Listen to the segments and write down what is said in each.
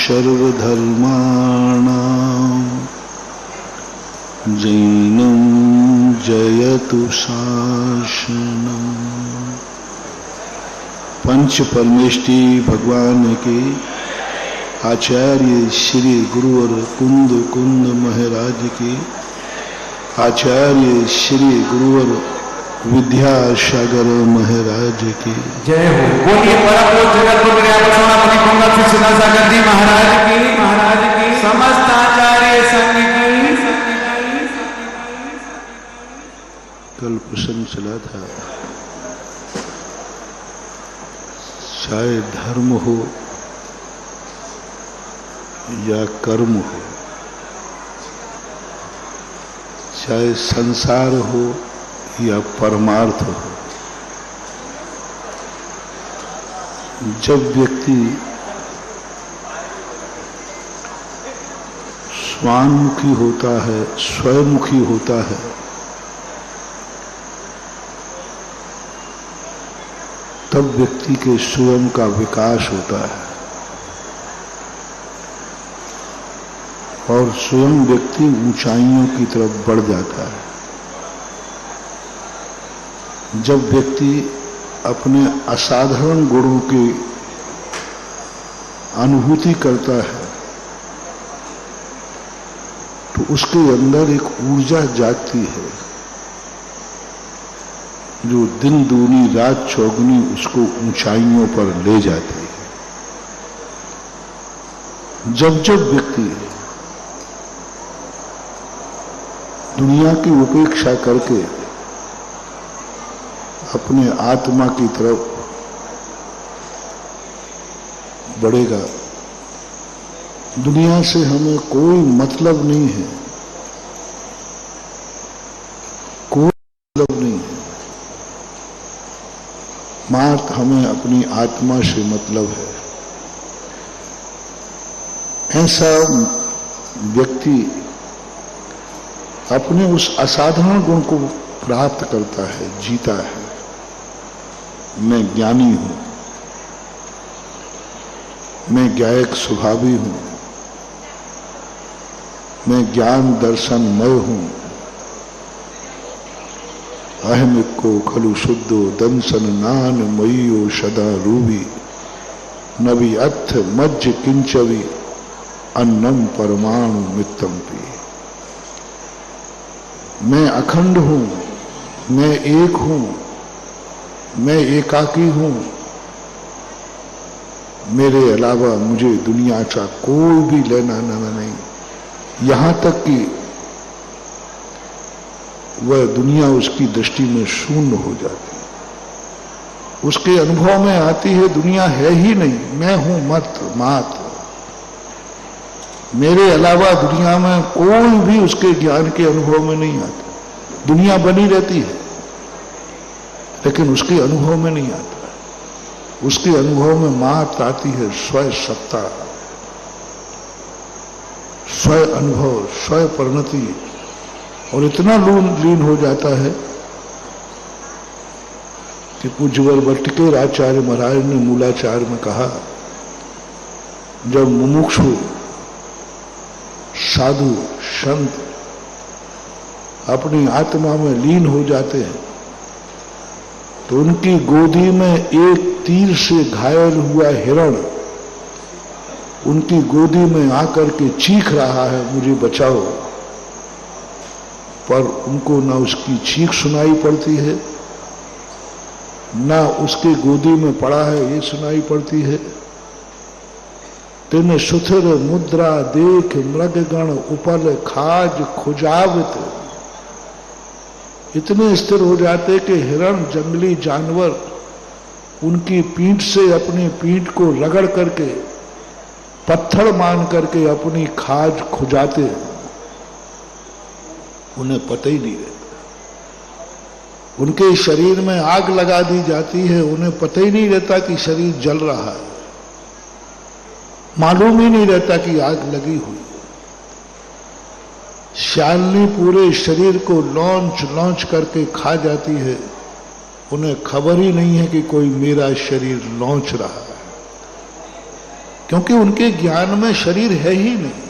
सर्वधर्माणां जैनं जयतु शासनम्। पंच परमेष्टि भगवान के आचार्य श्री गुरुवर कुंद कुंद महाराज की, आचार्य श्री गुरुवर विद्यासागर महाराज की जय हो। बोलिए परम जगत सागर जी महाराज की, समस्त आचार्य संघ की। कल प्रसंग चला था, चाहे धर्म हो या कर्म हो, चाहे संसार हो या परमार्थ हो, जब व्यक्ति स्वान्मुखी होता है, स्वयंमुखी होता है, तब व्यक्ति के स्वयं का विकास होता है और स्वयं व्यक्ति ऊंचाइयों की तरफ बढ़ जाता है। जब व्यक्ति अपने असाधारण गुणों की अनुभूति करता है तो उसके अंदर एक ऊर्जा जागती है जो दिन दूनी रात चौगुनी उसको ऊंचाइयों पर ले जाती है। जब जब व्यक्ति दुनिया की उपेक्षा करके अपने आत्मा की तरफ बढ़ेगा, दुनिया से हमें कोई मतलब नहीं है, कोई मतलब नहीं है, मात्र हमें अपनी आत्मा से मतलब है। ऐसा व्यक्ति अपने उस असाधारण गुण को प्राप्त करता है, जीता है। मैं ज्ञानी हूं, मैं ज्ञायक स्वभावी हूं, मैं ज्ञान दर्शनमय हूं। अहमिको खलु शुद्धो दंसन नान मयो सदा रूबी, नवि अथ मज्ज किंचवी अन्नम परमाणु मित्तम पी। मैं अखंड हूं, मैं एक हूं, मैं एकाकी हूं, मेरे अलावा मुझे दुनिया का कोई भी लेना देना नहीं। यहां तक कि वह दुनिया उसकी दृष्टि में शून्य हो जाती है, उसके अनुभव में आती है दुनिया है ही नहीं, मैं हूं मात्र। मेरे अलावा दुनिया में कोई भी उसके ज्ञान के अनुभव में नहीं आता। दुनिया बनी रहती है लेकिन उसके अनुभव में नहीं आता। उसके अनुभव में मात्र आती है स्व सत्ता, स्व अनुभव, स्व परिणति, और इतना लीन हो जाता है कि पूज्यवर भट्टिकेर आचार्य महाराज ने मूलाचार्य में कहा, जब मुमुक्षु साधु संत अपनी आत्मा में लीन हो जाते हैं तो उनकी गोदी में एक तीर से घायल हुआ हिरण उनकी गोदी में आकर के चीख रहा है, मुझे बचाओ, पर उनको ना उसकी चीख सुनाई पड़ती है, ना उसके गोदी में पड़ा है ये सुनाई पड़ती है। तिन सुथिर मुद्रा देख मृगगण उपल खाज खुजावत, इतने स्थिर हो जाते कि हिरण जंगली जानवर उनकी पीठ से अपनी पीठ को रगड़ करके पत्थर मान करके अपनी खाज खुजाते, उन्हें पता ही नहीं रहता। उनके शरीर में आग लगा दी जाती है, उन्हें पता ही नहीं रहता कि शरीर जल रहा है, मालूम ही नहीं रहता कि आग लगी हुई। शालिनी पूरे शरीर को लॉन्च करके खा जाती है, उन्हें खबर ही नहीं है कि कोई मेरा शरीर लॉन्च रहा है, क्योंकि उनके ज्ञान में शरीर है ही नहीं।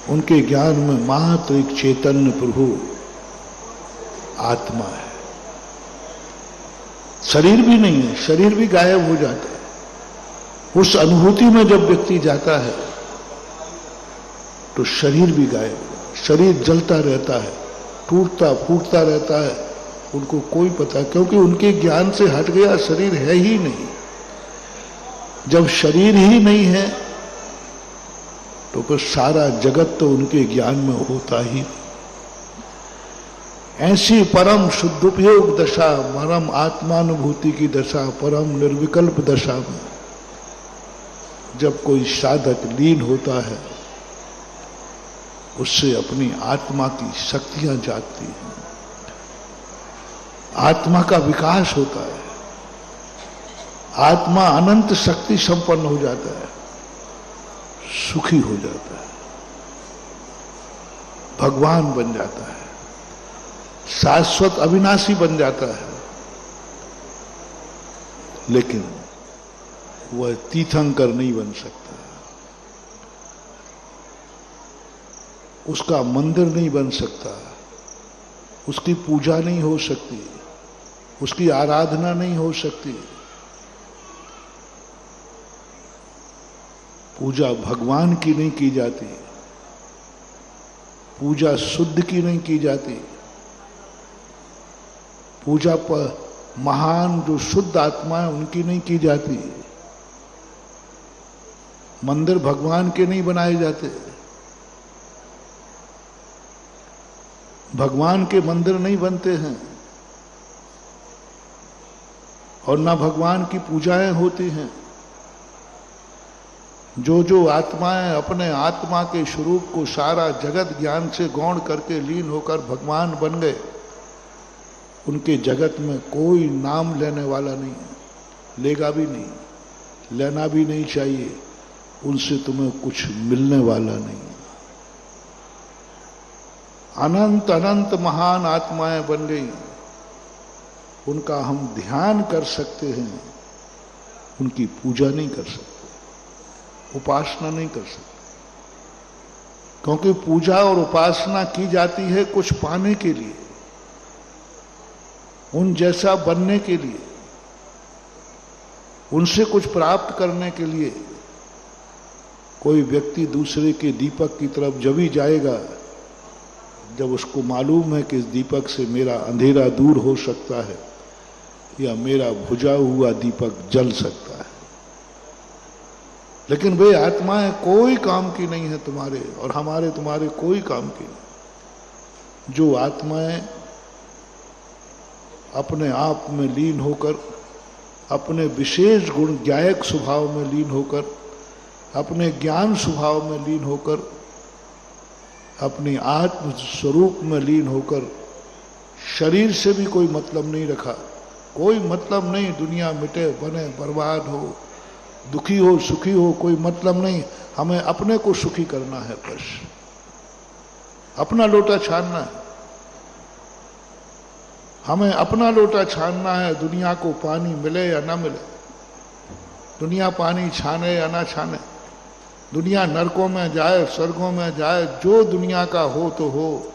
उनके ज्ञान में मात्र एक चैतन्य प्रभु आत्मा है, शरीर भी नहीं है। शरीर भी गायब हो जाता है। उस अनुभूति में जब व्यक्ति जाता है तो शरीर भी गायब, शरीर जलता रहता है, टूटता फूटता रहता है, उनको कोई पता, क्योंकि उनके ज्ञान से हट गया, शरीर है ही नहीं। जब शरीर ही नहीं है तो फिर सारा जगत तो उनके ज्ञान में होता ही नहीं। ऐसी परम शुद्धोपयोग दशा, परम आत्मानुभूति की दशा, परम निर्विकल्प दशा में जब कोई साधक लीन होता है, उससे अपनी आत्मा की शक्तियां जागती हैं, आत्मा का विकास होता है, आत्मा अनंत शक्ति संपन्न हो जाता है, सुखी हो जाता है, भगवान बन जाता है, शाश्वत अविनाशी बन जाता है। लेकिन वह तीर्थंकर नहीं बन सकता, उसका मंदिर नहीं बन सकता, उसकी पूजा नहीं हो सकती, उसकी आराधना नहीं हो सकती। पूजा भगवान की नहीं की जाती, पूजा शुद्ध की नहीं की जाती, पूजा पर महान जो शुद्ध आत्मा है उनकी नहीं की जाती, मंदिर भगवान के नहीं बनाए जाते, भगवान के मंदिर नहीं बनते हैं, और ना भगवान की पूजाएं होती हैं। जो जो आत्माएं अपने आत्मा के स्वरूप को सारा जगत ज्ञान से गौण करके लीन होकर भगवान बन गए, उनके जगत में कोई नाम लेने वाला नहीं है, लेगा भी नहीं, लेना भी नहीं चाहिए, उनसे तुम्हें कुछ मिलने वाला नहीं। अनंत अनंत महान आत्माएं बन गई, उनका हम ध्यान कर सकते हैं, उनकी पूजा नहीं कर सकते, उपासना नहीं कर सकते, क्योंकि पूजा और उपासना की जाती है कुछ पाने के लिए, उन जैसा बनने के लिए, उनसे कुछ प्राप्त करने के लिए। कोई व्यक्ति दूसरे के दीपक की तरफ जब ही जाएगा जब उसको मालूम है कि इस दीपक से मेरा अंधेरा दूर हो सकता है या मेरा बुझा हुआ दीपक जल सकता है। लेकिन वे आत्माएं कोई काम की नहीं है तुम्हारे और हमारे, तुम्हारे कोई काम की नहीं। जो आत्माएं अपने आप में लीन होकर, अपने विशेष गुण ज्ञायक स्वभाव में लीन होकर, अपने ज्ञान स्वभाव में लीन होकर, अपनी आत्म स्वरूप में लीन होकर, शरीर से भी कोई मतलब नहीं रखा, कोई मतलब नहीं, दुनिया मिटे बने बर्बाद हो, दुखी हो सुखी हो, कोई मतलब नहीं, हमें अपने को सुखी करना है, बस अपना लोटा छानना है, हमें अपना लोटा छानना है। दुनिया को पानी मिले या ना मिले, दुनिया पानी छाने या ना छाने, दुनिया नरकों में जाए स्वर्गों में जाए, जो दुनिया का हो तो हो,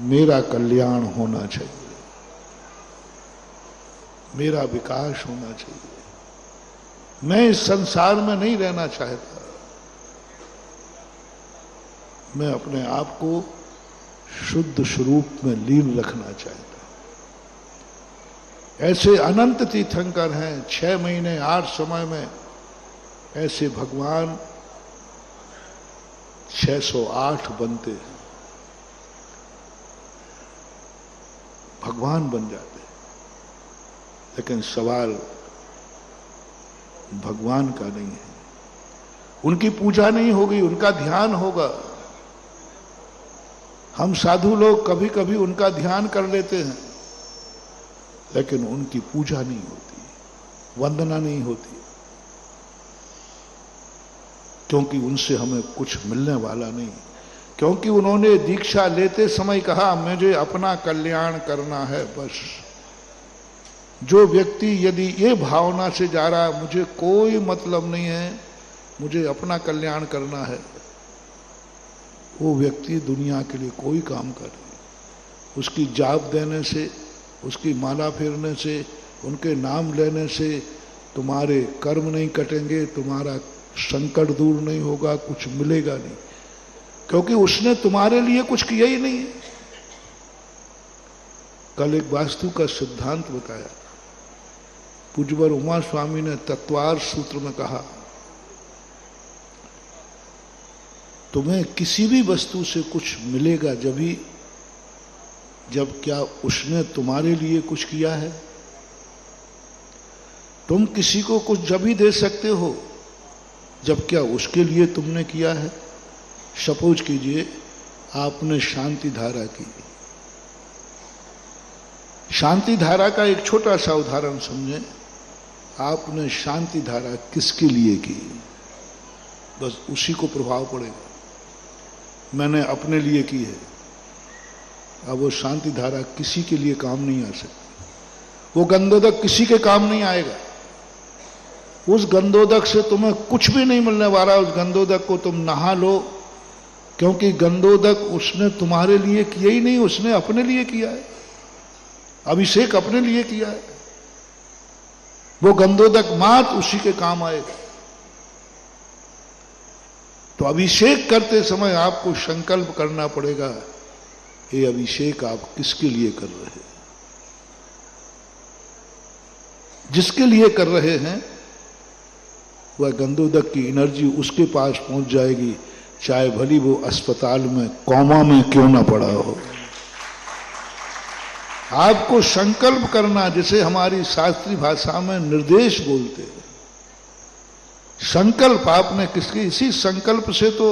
मेरा कल्याण होना चाहिए, मेरा विकास होना चाहिए। मैं इस संसार में नहीं रहना चाहता, मैं अपने आप को शुद्ध स्वरूप में लीन रखना चाहता। ऐसे अनंत तीर्थंकर हैं, 6 महीने 8 समय में ऐसे भगवान 608 बनते हैं, भगवान बन जाते हैं। लेकिन सवाल भगवान का नहीं है, उनकी पूजा नहीं होगी, उनका ध्यान होगा। हम साधु लोग कभी कभी उनका ध्यान कर लेते हैं, लेकिन उनकी पूजा नहीं होती, वंदना नहीं होती, क्योंकि उनसे हमें कुछ मिलने वाला नहीं। क्योंकि उन्होंने दीक्षा लेते समय कहा, मुझे अपना कल्याण करना है, बस जो व्यक्ति यदि ये भावना से जा रहा है मुझे कोई मतलब नहीं है, मुझे अपना कल्याण करना है, वो व्यक्ति दुनिया के लिए कोई काम कर नहीं। उसकी जाप देने से, उसकी माला फेरने से, उनके नाम लेने से तुम्हारे कर्म नहीं कटेंगे, तुम्हारा संकट दूर नहीं होगा, कुछ मिलेगा नहीं, क्योंकि उसने तुम्हारे लिए कुछ किया ही नहीं है। कल एक वास्तु का सिद्धांत बताया, पूज्यवर उमा स्वामी ने तत्वार सूत्र में कहा, तुम्हें किसी भी वस्तु से कुछ मिलेगा जब क्या उसने तुम्हारे लिए कुछ किया है। तुम किसी को कुछ जब ही दे सकते हो जब क्या उसके लिए तुमने किया है। सपोज कीजिए आपने शांति धारा की, शांति धारा का एक छोटा सा उदाहरण समझें। आपने शांति धारा किसके लिए की, बस उसी को प्रभाव पड़ेगा। मैंने अपने लिए की है, अब वो शांति धारा किसी के लिए काम नहीं आ सकती। वो गंधोदक किसी के काम नहीं आएगा। उस गंधोदक से तुम्हें कुछ भी नहीं मिलने वाला। उस गंधोदक को तुम नहा लो, क्योंकि गंधोदक उसने तुम्हारे लिए किया ही नहीं, उसने अपने लिए किया है। अभिषेक अपने लिए किया है। वो गंधोदक मात्र उसी के काम आएगा। तो अभिषेक करते समय आपको संकल्प करना पड़ेगा, ये अभिषेक आप किसके लिए कर रहे हैं। जिसके लिए कर रहे हैं वह गंधोदक की एनर्जी उसके पास पहुंच जाएगी, चाहे भली वो अस्पताल में कोमा में क्यों ना पड़ा हो। आपको संकल्प करना, जिसे हमारी शास्त्रीय भाषा में निर्देश बोलते हैं। संकल्प आपने किसके, इसी संकल्प से तो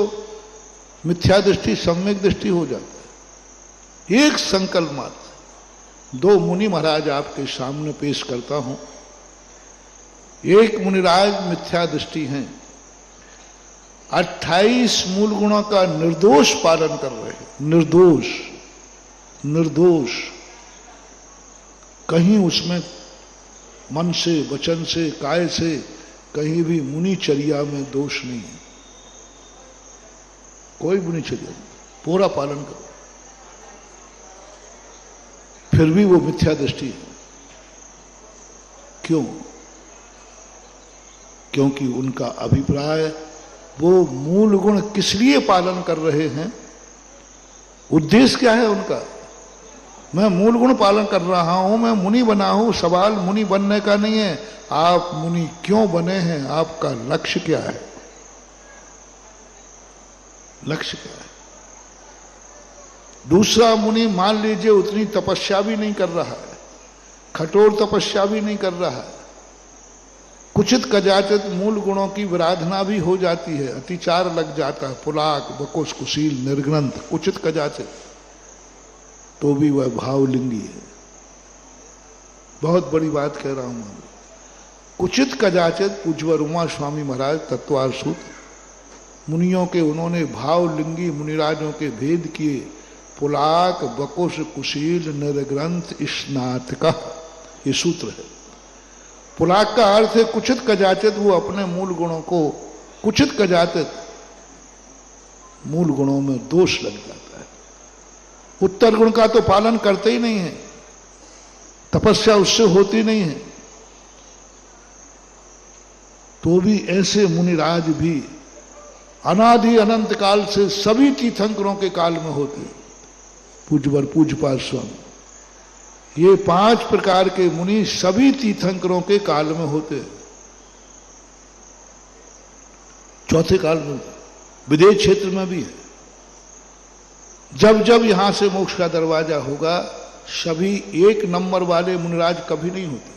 मिथ्या दृष्टि सम्यक दृष्टि हो जाता है। एक संकल्प मात्र। दो मुनि महाराज आपके सामने पेश करता हूं। एक मुनिराज मिथ्या दृष्टि हैं, 28 मूल गुणों का निर्दोष पालन कर रहे हैं। निर्दोष कहीं उसमें मन से, वचन से, काय से कहीं भी मुनिचर्या में दोष नहीं है। कोई मुनिचर्या पूरा पालन करो, फिर भी वो मिथ्या दृष्टि है। क्यों? क्योंकि उनका अभिप्राय, वो मूल गुण किस लिए पालन कर रहे हैं, उद्देश्य क्या है उनका। मैं मूल गुण पालन कर रहा हूं, मैं मुनि बना हूं। सवाल मुनि बनने का नहीं है, आप मुनि क्यों बने हैं, आपका लक्ष्य क्या है। लक्ष्य क्या है। दूसरा मुनि मान लीजिए उतनी तपस्या भी नहीं कर रहा है, कठोर तपस्या भी नहीं कर रहा है, कुचित कदाचित मूल गुणों की विराधना भी हो जाती है, अतिचार लग जाता है, पुलाक, बकुश, कुशील, निर्ग्रंथ, कुचित कदाचित, तो भी वह भावलिंगी है। बहुत बड़ी बात कह रहा हूं मैं। कुचित कदाचित पूज्यवर उमा स्वामी महाराज तत्वार सूत्र मुनियों के, उन्होंने भावलिंगी मुनिराजों के भेद किए। पुलाक, बकुश, कुशील, निर्ग्रंथ, स्नातक, ये सूत्र है। पुलाक का अर्थ है कुचित कदाचित वो अपने मूल गुणों को, कुचित कदाचित मूल गुणों में दोष लग जाता है। उत्तर गुण का तो पालन करते ही नहीं है, तपस्या उससे होती नहीं है। तो भी ऐसे मुनिराज भी अनादि अनंत काल से सभी तीर्थंकरों के काल में होते हैं। पूज्यवर पूज्यपाद स्वामी, ये 5 प्रकार के मुनि सभी तीर्थंकरों के काल में होते हैं। चौथे काल में, विदेश क्षेत्र में भी है। जब जब यहां से मोक्ष का दरवाजा होगा, सभी 1 नंबर वाले मुनिराज कभी नहीं होते।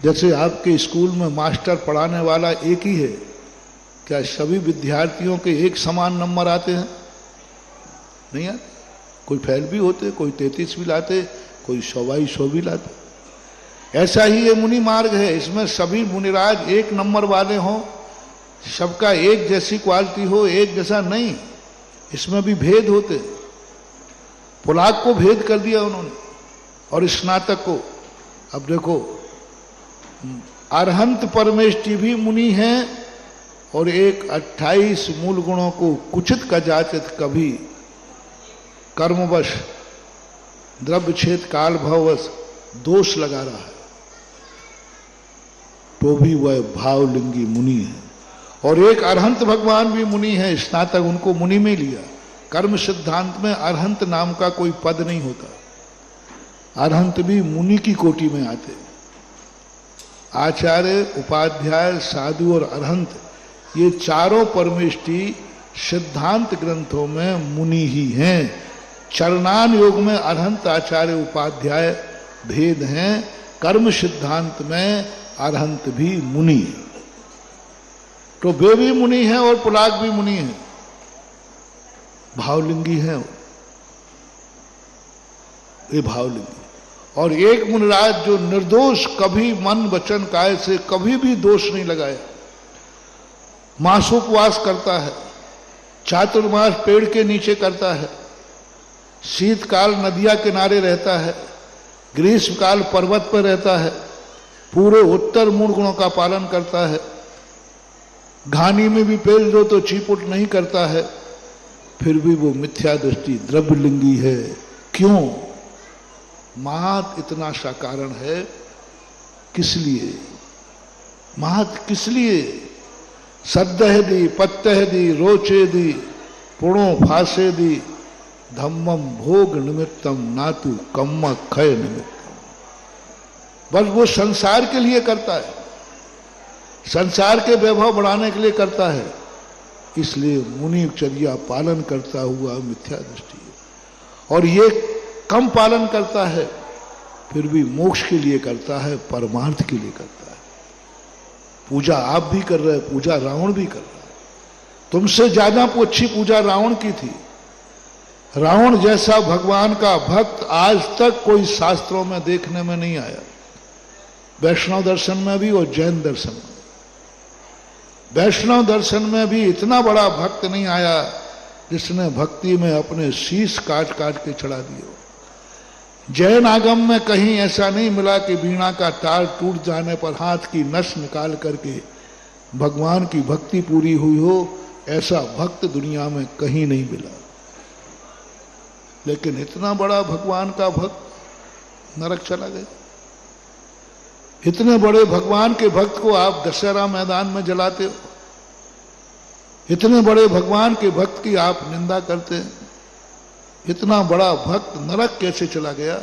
जैसे आपके स्कूल में मास्टर पढ़ाने वाला एक ही है, क्या सभी विद्यार्थियों के एक समान नंबर आते हैं? नहीं आते। कोई फेल भी होते, कोई 33 भी लाते, कोई 100 भी लाते। ऐसा ही ये मुनि मार्ग है, इसमें सभी मुनिराज 1 नंबर वाले हों, सबका एक जैसी क्वालिटी हो, एक जैसा नहीं, इसमें भी भेद होते। पुलाक को भेद कर दिया उन्होंने, और स्नातक को। अब देखो, अरहंत परमेष्टि भी मुनि हैं और एक 28 मूल गुणों को कुचित का जाचित कभी कर्मवश द्रव्य छेद काल भववश दोष लगा रहा है, तो भी वह भावलिंगी मुनि है। और एक अरहंत भगवान भी मुनि है, स्नातक, उनको मुनि में लिया। कर्म सिद्धांत में अरहंत नाम का कोई पद नहीं होता, अरहंत भी मुनि की कोटि में आते। आचार्य, उपाध्याय, साधु और अरहंत, ये चारों परमेष्टि सिद्धांत ग्रंथों में मुनि ही हैं। चरणान योग में अरहंत, आचार्य, उपाध्याय भेद हैं, कर्म सिद्धांत में अरहंत भी मुनि है। तो वे भी मुनि हैं और पुलाक भी मुनि हैं, भावलिंगी हैं, ये भावलिंगी। और एक मुनिराज जो निर्दोष, कभी मन वचन काय से कभी भी दोष नहीं लगाया, मासोपवास करता है, चातुर्मास पेड़ के नीचे करता है, शीतकाल नदिया किनारे रहता है, ग्रीष्मकाल पर्वत पर रहता है, पूरे उत्तर मूल गुणों का पालन करता है, घानी में भी पेल दो तो चीपुट नहीं करता है, फिर भी वो मिथ्या दृष्टि द्रव्यलिंगी है। क्यों? महत इतना सा कारण है। किस लिए महत? किस लिए? सद्दहदी पत्तहदी रोचेदी पुणो फासेदी धम्मम भोग निमित्तम नातु कम्म खय निमित्तम। बस वो संसार के लिए करता है, संसार के वैभव बढ़ाने के लिए करता है, इसलिए मुनिचर्या पालन करता हुआ मिथ्या दृष्टि है। और ये कम पालन करता है, फिर भी मोक्ष के लिए करता है, परमार्थ के लिए करता है। पूजा आप भी कर रहे हैं, पूजा रावण भी कर रहा है। तुमसे ज्यादा अच्छी पूजा रावण की थी। रावण जैसा भगवान का भक्त आज तक कोई शास्त्रों में देखने में नहीं आया, वैष्णव दर्शन में भी और जैन दर्शन में। वैष्णव दर्शन में भी इतना बड़ा भक्त नहीं आया जिसने भक्ति में अपने शीश काट काट के चढ़ा दिए। जैन आगम में कहीं ऐसा नहीं मिला कि वीणा का तार टूट जाने पर हाथ की नस निकाल करके भगवान की भक्ति पूरी हुई हो, ऐसा भक्त दुनिया में कहीं नहीं मिला। लेकिन इतना बड़ा भगवान का भक्त नरक चला गया। इतने बड़े भगवान के भक्त को आप दशहरा मैदान में जलाते हो, इतने बड़े भगवान के भक्त की आप निंदा करते हैं। इतना बड़ा भक्त नरक कैसे चला गया?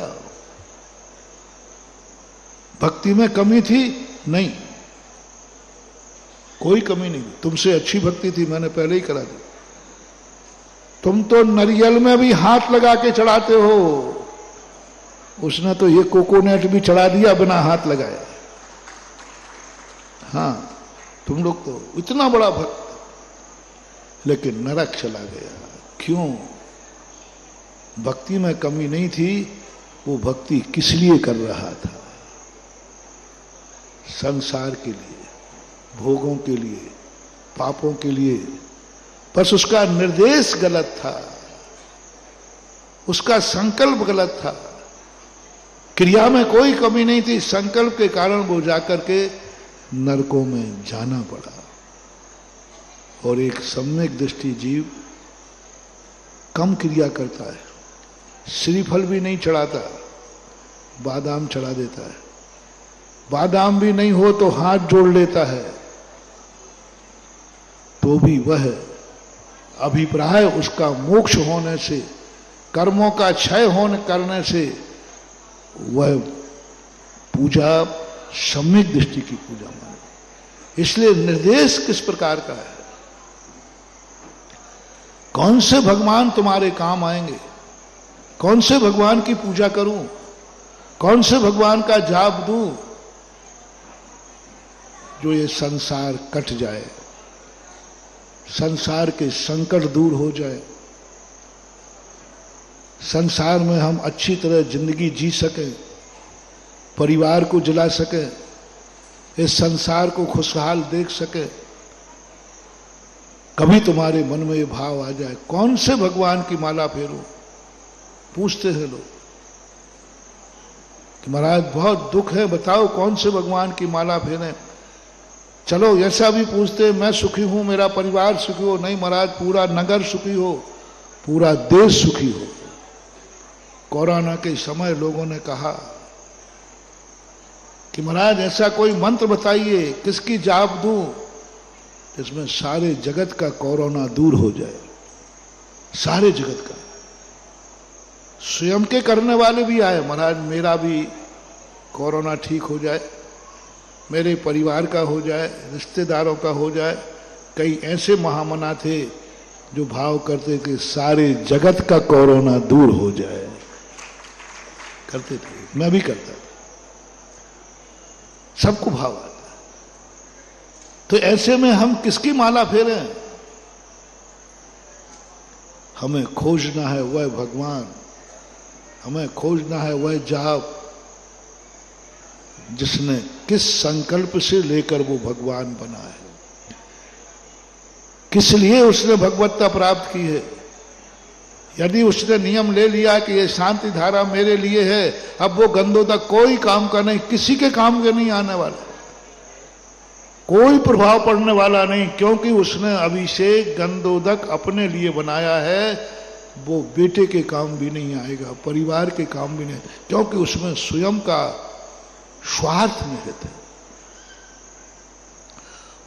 भक्ति में कमी थी? नहीं, कोई कमी नहीं। तुमसे अच्छी भक्ति थी, मैंने पहले ही करा दी। तुम तो नारियल में भी हाथ लगा के चढ़ाते हो, उसने तो ये कोकोनट भी चढ़ा दिया बिना हाथ लगाए। हाँ, तुम लोग तो इतना बड़ा भक्त, लेकिन नरक चला गया। क्यों? भक्ति में कमी नहीं थी, वो भक्ति किस लिए कर रहा था? संसार के लिए, भोगों के लिए, पापों के लिए। बस उसका निर्देश गलत था, उसका संकल्प गलत था। क्रिया में कोई कमी नहीं थी, संकल्प के कारण वो जाकर के नरकों में जाना पड़ा। और एक सम्यक दृष्टि जीव कम क्रिया करता है, श्रीफल भी नहीं चढ़ाता, बादाम चढ़ा देता है। बादाम भी नहीं हो तो हाथ जोड़ लेता है, तो भी वह अभिप्राय उसका मोक्ष होने से, कर्मों का क्षय होने करने से, वह पूजा सम्यक दृष्टि की पूजा माने। इसलिए निर्देश किस प्रकार का है? कौन से भगवान तुम्हारे काम आएंगे? कौन से भगवान की पूजा करूं? कौन से भगवान का जाप दूं जो ये संसार कट जाए, संसार के संकट दूर हो जाए, संसार में हम अच्छी तरह जिंदगी जी सकें, परिवार को जला सकें, इस संसार को खुशहाल देख सकें। कभी तुम्हारे मन में ये भाव आ जाए, कौन से भगवान की माला फेरूं? पूछते हैं लोग। कि महाराज बहुत दुख है, बताओ कौन से भगवान की माला फेरें। चलो ऐसा भी पूछते, मैं सुखी हूं, मेरा परिवार सुखी हो। नहीं महाराज, पूरा नगर सुखी हो, पूरा देश सुखी हो। कोरोना के समय लोगों ने कहा कि महाराज ऐसा कोई मंत्र बताइए, किसकी जाप दूं जिसमें सारे जगत का कोरोना दूर हो जाए, सारे जगत का। स्वयं के करने वाले भी आए, महाराज मेरा भी कोरोना ठीक हो जाए, मेरे परिवार का हो जाए, रिश्तेदारों का हो जाए। कई ऐसे महामना थे जो भाव करते कि सारे जगत का कोरोना दूर हो जाए, करते थे, मैं भी करता था, सबको भाव आता। तो ऐसे में हम किसकी माला फेरें? हमें खोजना है वह भगवान, हमें खोजना है वह जाप जिसने किस संकल्प से लेकर वो भगवान बना है, किस लिए उसने भगवत्ता प्राप्त की है। यदि उसने नियम ले लिया कि ये शांति धारा मेरे लिए है, अब वो गंधोदक कोई काम का नहीं, किसी के काम के नहीं आने वाला, कोई प्रभाव पड़ने वाला नहीं, क्योंकि उसने अभिषेक गंधोदक अपने लिए बनाया है। वो बेटे के काम भी नहीं आएगा, परिवार के काम भी नहीं, क्योंकि उसमें स्वयं का स्वार्थ निहित है।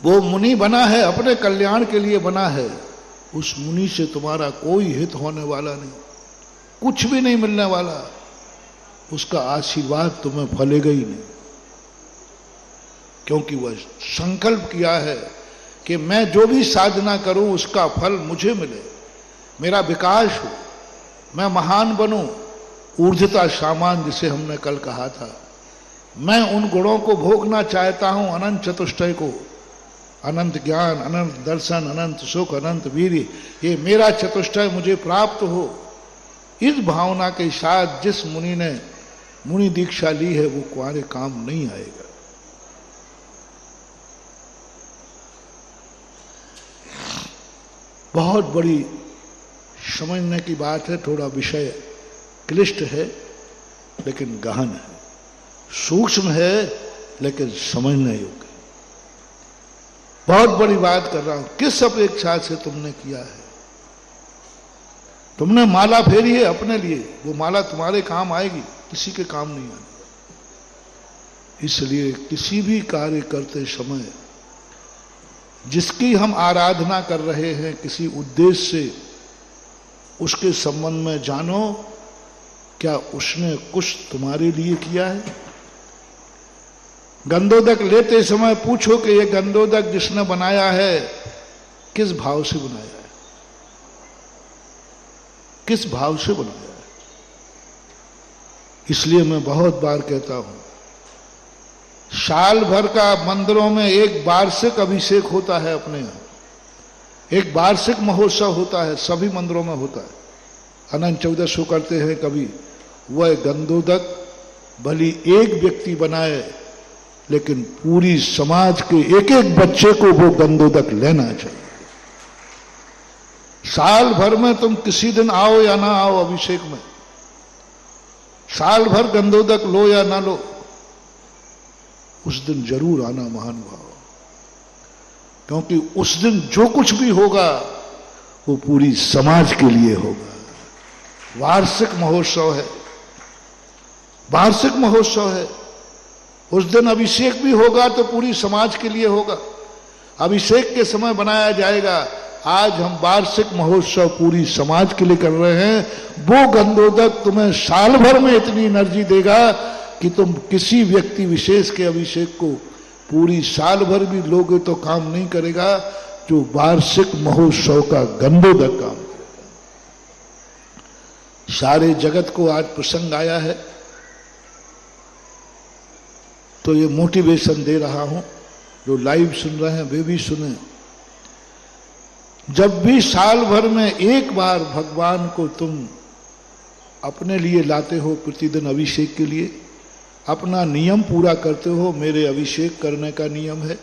वो मुनि बना है, अपने कल्याण के लिए बना है। उस मुनि से तुम्हारा कोई हित होने वाला नहीं, कुछ भी नहीं मिलने वाला, उसका आशीर्वाद तुम्हें फलेगा ही नहीं, क्योंकि वह संकल्प किया है कि मैं जो भी साधना करूं उसका फल मुझे मिले, मेरा विकास हो, मैं महान बनूं, ऊर्ध्वता सामान जिसे हमने कल कहा था। मैं उन गुणों को भोगना चाहता हूं, अनंत चतुष्टय को, अनंत ज्ञान, अनंत दर्शन, अनंत सुख, अनंत वीर्य, ये मेरा चतुष्टय मुझे प्राप्त हो। इस भावना के साथ जिस मुनि ने मुनि दीक्षा ली है वो कुआरे काम नहीं आएगा। बहुत बड़ी समझने की बात है, थोड़ा विषय क्लिष्ट है लेकिन गहन है, सूक्ष्म है लेकिन समझने योग्य। बहुत बड़ी बात कर रहा हूं। किस अपेक्षा से तुमने किया है? तुमने माला फेरी है अपने लिए, वो माला तुम्हारे काम आएगी, किसी के काम नहीं आएगी। इसलिए किसी भी कार्य करते समय जिसकी हम आराधना कर रहे हैं किसी उद्देश्य से, उसके संबंध में जानो क्या उसने कुछ तुम्हारे लिए किया है। गंधोदक लेते समय पूछो कि ये गंधोदक जिसने बनाया है किस भाव से बनाया है, किस भाव से बनाया है। इसलिए मैं बहुत बार कहता हूं, साल भर का मंदिरों में एक वार्षिक अभिषेक होता है, अपने यहां एक वार्षिक महोत्सव होता है, सभी मंदिरों में होता है। अनंत चौदस करते हैं कभी। वह गंधोदक भली एक व्यक्ति बनाए, लेकिन पूरी समाज के एक एक बच्चे को वो गंधोदक लेना चाहिए। साल भर में तुम किसी दिन आओ या ना आओ अभिषेक में, साल भर गंधोदक लो या ना लो, उस दिन जरूर आना महानुभाव, क्योंकि उस दिन जो कुछ भी होगा वो पूरी समाज के लिए होगा। वार्षिक महोत्सव है, वार्षिक महोत्सव है। उस दिन अभिषेक भी होगा तो पूरी समाज के लिए होगा। अभिषेक के समय बनाया जाएगा। आज हम वार्षिक महोत्सव पूरी समाज के लिए कर रहे हैं। वो गंधोदक तुम्हें साल भर में इतनी एनर्जी देगा कि तुम किसी व्यक्ति विशेष के अभिषेक को पूरी साल भर भी लोगे तो काम नहीं करेगा, जो वार्षिक महोत्सव का गंधोदक काम करेगा। सारे जगत को आज प्रसंग आया है तो ये मोटिवेशन दे रहा हूं, जो लाइव सुन रहे हैं वे भी सुने। जब भी साल भर में एक बार भगवान को तुम अपने लिए लाते हो, प्रतिदिन अभिषेक के लिए अपना नियम पूरा करते हो, मेरे अभिषेक करने का नियम है,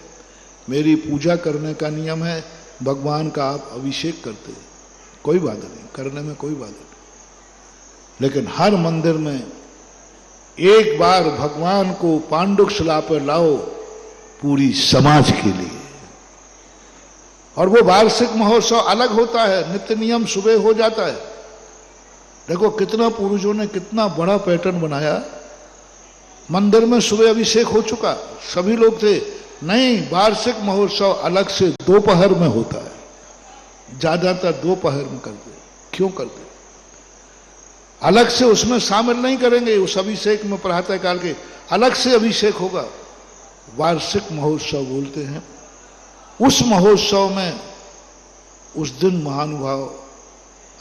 मेरी पूजा करने का नियम है, भगवान का आप अभिषेक करते हैं, कोई बाधा नहीं, करने में कोई बाधा नहीं। लेकिन हर मंदिर में एक बार भगवान को पांडुकशिला पर लाओ पूरी समाज के लिए। और वो वार्षिक महोत्सव अलग होता है, नित्य नियम सुबह हो जाता है। देखो कितना पूर्वजों ने कितना बड़ा पैटर्न बनाया। मंदिर में सुबह अभिषेक हो चुका, सभी लोग थे। नहीं, वार्षिक महोत्सव अलग से दोपहर में होता है, ज्यादातर दोपहर में करते। क्यों करते? अलग से उसमें शामिल नहीं करेंगे, उस अभिषेक में प्रातः काल के अलग से अभिषेक होगा। वार्षिक महोत्सव बोलते हैं। उस महोत्सव में उस दिन महानुभाव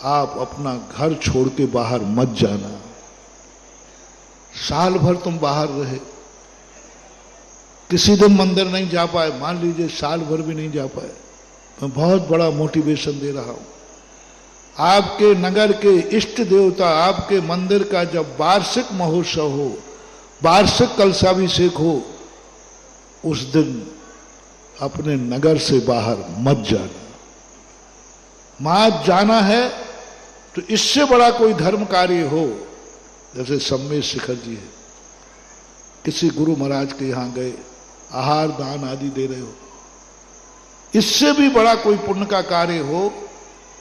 आप अपना घर छोड़ के बाहर मत जाना। साल भर तुम बाहर रहे, किसी दिन मंदिर नहीं जा पाए, मान लीजिए साल भर भी नहीं जा पाए, मैं बहुत बड़ा मोटिवेशन दे रहा हूं। आपके नगर के इष्ट देवता, आपके मंदिर का जब वार्षिक महोत्सव हो, वार्षिक कलशाभिषेक हो, उस दिन अपने नगर से बाहर मत जाना। मत जाना है तो इससे बड़ा कोई धर्म कार्य हो, जैसे सम्मेद शिखर जी है, किसी गुरु महाराज के यहां गए, आहार दान आदि दे रहे हो, इससे भी बड़ा कोई पुण्य का कार्य हो,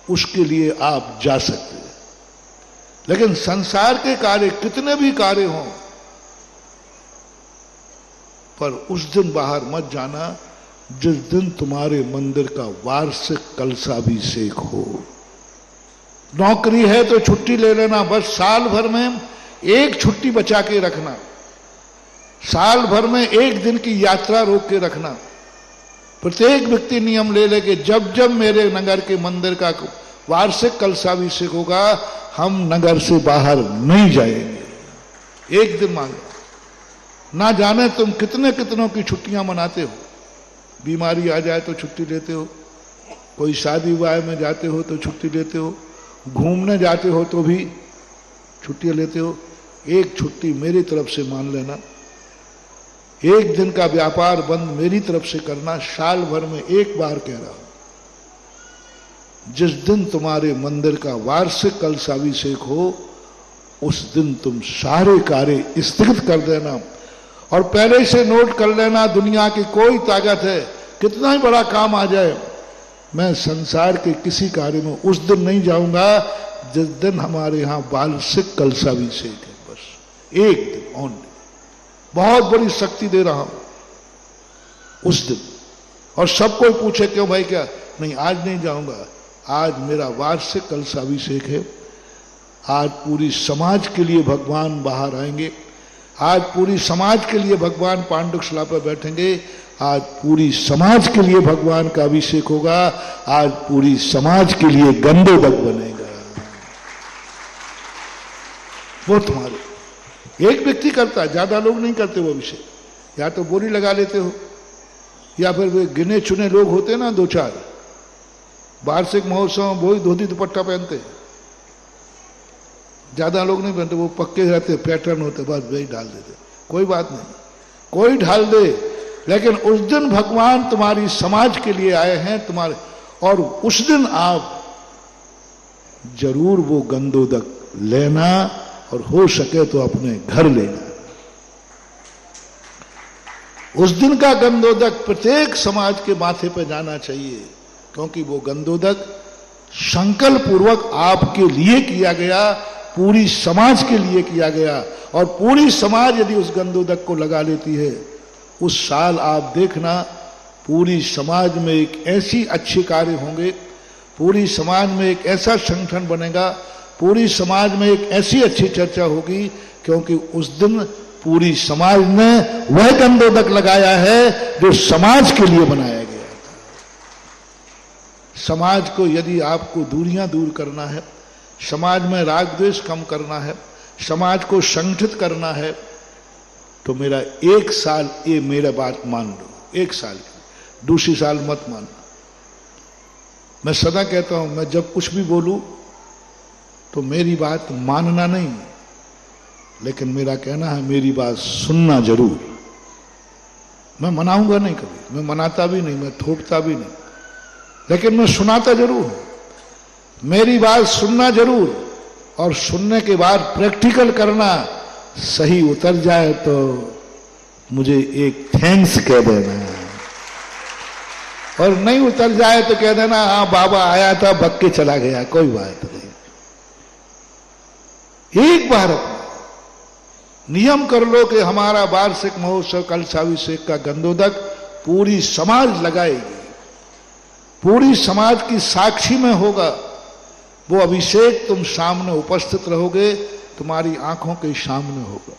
उसके लिए आप जा सकते हैं। लेकिन संसार के कार्य कितने भी कार्य हों, पर उस दिन बाहर मत जाना जिस दिन तुम्हारे मंदिर का वार्षिक कलशाभिषेक हो। नौकरी है तो छुट्टी ले लेना, बस साल भर में एक छुट्टी बचा के रखना, साल भर में एक दिन की यात्रा रोक के रखना। प्रत्येक व्यक्ति नियम ले कि जब जब मेरे नगर के मंदिर का वार्षिक कलशाभिषेक होगा, हम नगर से बाहर नहीं जाएंगे। एक दिन मान लो। ना जाने तुम कितने कितनों की छुट्टियां मनाते हो। बीमारी आ जाए तो छुट्टी लेते हो, कोई शादी विवाह में जाते हो तो छुट्टी लेते हो, घूमने जाते हो तो भी छुट्टियां लेते हो। एक छुट्टी मेरी तरफ से मान लेना, एक दिन का व्यापार बंद मेरी तरफ से करना, साल भर में एक बार कह रहा हूं। जिस दिन तुम्हारे मंदिर का वार्षिक कलशाभिषेक हो, उस दिन तुम सारे कार्य स्थगित कर देना। और पहले से नोट कर लेना, दुनिया की कोई ताकत है, कितना ही बड़ा काम आ जाए, मैं संसार के किसी कार्य में उस दिन नहीं जाऊंगा जिस दिन हमारे यहां वार्षिक कलशाभिषेक है। बस एक दिन ओनली, बहुत बड़ी शक्ति दे रहा हूं उस दिन। और सब कोई पूछे क्यों भाई, क्या नहीं आज नहीं जाऊंगा, आज मेरा वार्षिक कलशाभिषेक है। आज पूरी समाज के लिए भगवान बाहर आएंगे, आज पूरी समाज के लिए भगवान पांडुकशिला पर बैठेंगे, आज पूरी समाज के लिए भगवान का अभिषेक होगा, आज पूरी समाज के लिए गंधोदक बनेगा। वो तुम्हारे एक व्यक्ति करता है, ज्यादा लोग नहीं करते वो अभिषेक। या तो बोली लगा लेते हो, या फिर वे गिने चुने लोग होते ना, दो चार, वार्षिक महोत्सव में वही धोती दुपट्टा पहनते, ज्यादा लोग नहीं पहनते, वो पक्के रहते, पैटर्न होते, बस वही डाल देते। कोई बात नहीं, कोई ढाल दे, लेकिन उस दिन भगवान तुम्हारी समाज के लिए आए हैं तुम्हारे, और उस दिन आप जरूर वो गंधोदक लेना, और हो सके तो अपने घर लेना। उस दिन का गंधोदक प्रत्येक समाज के माथे पर जाना चाहिए, क्योंकि वो गंधोदक संकल्प पूर्वक आपके लिए किया गया, पूरी समाज के लिए किया गया। और पूरी समाज यदि उस गंधोदक को लगा लेती है, उस साल आप देखना पूरी समाज में एक ऐसी अच्छे कार्य होंगे, पूरी समाज में एक ऐसा संगठन बनेगा, पूरी समाज में एक ऐसी अच्छी चर्चा होगी, क्योंकि उस दिन पूरी समाज ने वह गंधोदक लगाया है जो समाज के लिए बनाया गया था। समाज को यदि आपको दूरियां दूर करना है, समाज में राग द्वेष कम करना है, समाज को संगठित करना है, तो मेरा एक साल, ये मेरा बात मान लो, एक साल की, दूसरी साल मत मानना। मैं सदा कहता हूं, मैं जब कुछ भी बोलूं तो मेरी बात मानना नहीं, लेकिन मेरा कहना है मेरी बात सुनना जरूर। मैं मनाऊंगा नहीं कभी, मैं मनाता भी नहीं, मैं थोपता भी नहीं, लेकिन मैं सुनाता जरूर हूं। मेरी बात सुनना जरूर, और सुनने के बाद प्रैक्टिकल करना, सही उतर जाए तो मुझे एक थैंक्स कह देना, और नहीं उतर जाए तो कह देना हाँ बाबा आया था बक के चला गया, कोई बात नहीं। एक बार अपना नियम कर लो कि हमारा वार्षिक महोत्सव कलशाभिषेक का गंधोदक पूरी समाज लगाएगी, पूरी समाज की साक्षी में होगा। वो अभिषेक तुम सामने उपस्थित रहोगे, तुम्हारी आंखों के सामने होगा।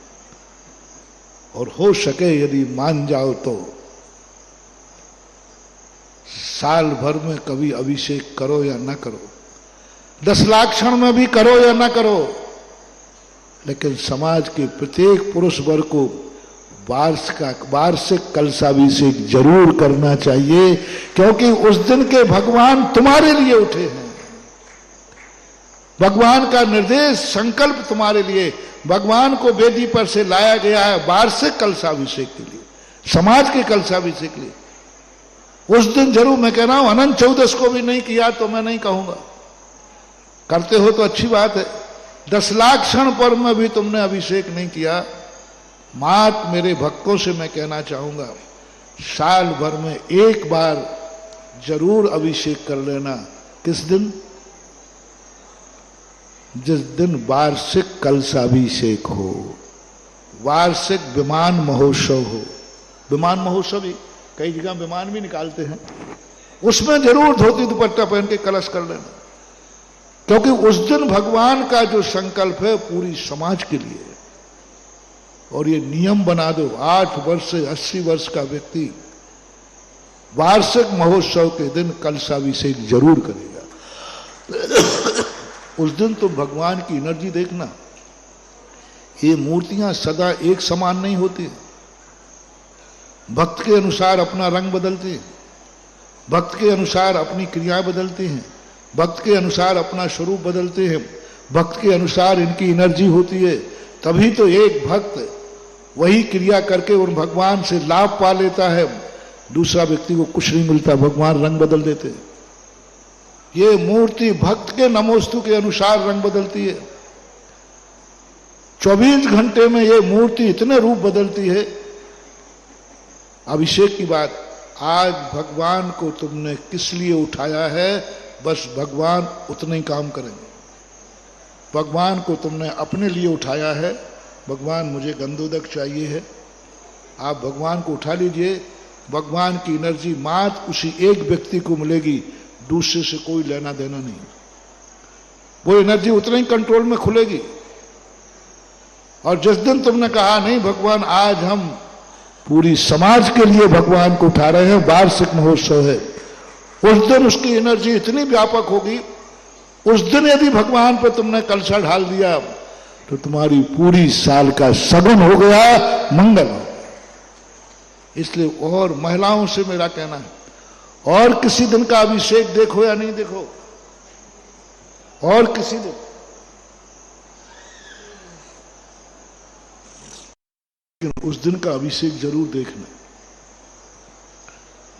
और हो सके यदि मान जाओ तो साल भर में कभी अभिषेक करो या ना करो, 10 लाख क्षण में भी करो या ना करो, लेकिन समाज के प्रत्येक पुरुष वर्ग को वार्षिक कलशाभिषेक जरूर करना चाहिए, क्योंकि उस दिन के भगवान तुम्हारे लिए उठे हैं। भगवान का निर्देश संकल्प तुम्हारे लिए, भगवान को वेदी पर से लाया गया है वार्षिक कलशाभिषेक के लिए, समाज के कलशाभिषेक के लिए। उस दिन जरूर, मैं कह रहा हूं अनंत चौदस को भी नहीं किया तो मैं नहीं कहूंगा, करते हो तो अच्छी बात है। 10 लाख क्षण पर में भी तुमने अभिषेक नहीं किया, मात मेरे भक्तों से मैं कहना चाहूंगा साल भर में एक बार जरूर अभिषेक कर लेना। किस दिन? जिस दिन वार्षिक कलशाभिषेक हो, वार्षिक विमान महोत्सव हो। विमान महोत्सव भी कई जगह विमान भी निकालते हैं, उसमें जरूर धोती दुपट्टा पहन के कलश कर लेना, क्योंकि उस दिन भगवान का जो संकल्प है पूरी समाज के लिए। और ये नियम बना दो, 8 वर्ष से 80 वर्ष का व्यक्ति वार्षिक महोत्सव के दिन कलशाभिषेक जरूर करेगा। उस दिन तो भगवान की एनर्जी देखना, ये मूर्तियां सदा एक समान नहीं होती, भक्त के अनुसार अपना रंग बदलती है, भक्त के अनुसार अपनी क्रियाएं बदलती हैं, भक्त के अनुसार अपना स्वरूप बदलते हैं, भक्त के अनुसार इनकी एनर्जी होती है। तभी तो एक भक्त वही क्रिया करके उन भगवान से लाभ पा लेता है, दूसरा व्यक्ति को कुछ नहीं मिलता, भगवान रंग बदल देते हैं। ये मूर्ति भक्त के नमोस्तु के अनुसार रंग बदलती है। 24 घंटे में ये मूर्ति इतने रूप बदलती है। अभिषेक की बात, आज भगवान को तुमने किस लिए उठाया है, बस भगवान उतने ही काम करेंगे। भगवान को तुमने अपने लिए उठाया है, भगवान मुझे गंधोदक चाहिए है, आप भगवान को उठा लीजिए। भगवान की एनर्जी मात्र उसी एक व्यक्ति को मिलेगी, दूसरे से कोई लेना देना नहीं। वो एनर्जी उतने ही कंट्रोल में खुलेगी। और जिस दिन तुमने कहा नहीं भगवान आज हम पूरी समाज के लिए भगवान को उठा रहे हैं, वार्षिक महोत्सव है, उस दिन उसकी एनर्जी इतनी व्यापक होगी। उस दिन यदि भगवान पर तुमने कलशा ढाल दिया तो तुम्हारी पूरी साल का सगुन हो गया, मंगल। इसलिए और महिलाओं से मेरा कहना है, और किसी दिन का अभिषेक देखो या नहीं देखो, और किसी दिन, उस दिन का अभिषेक जरूर देखना,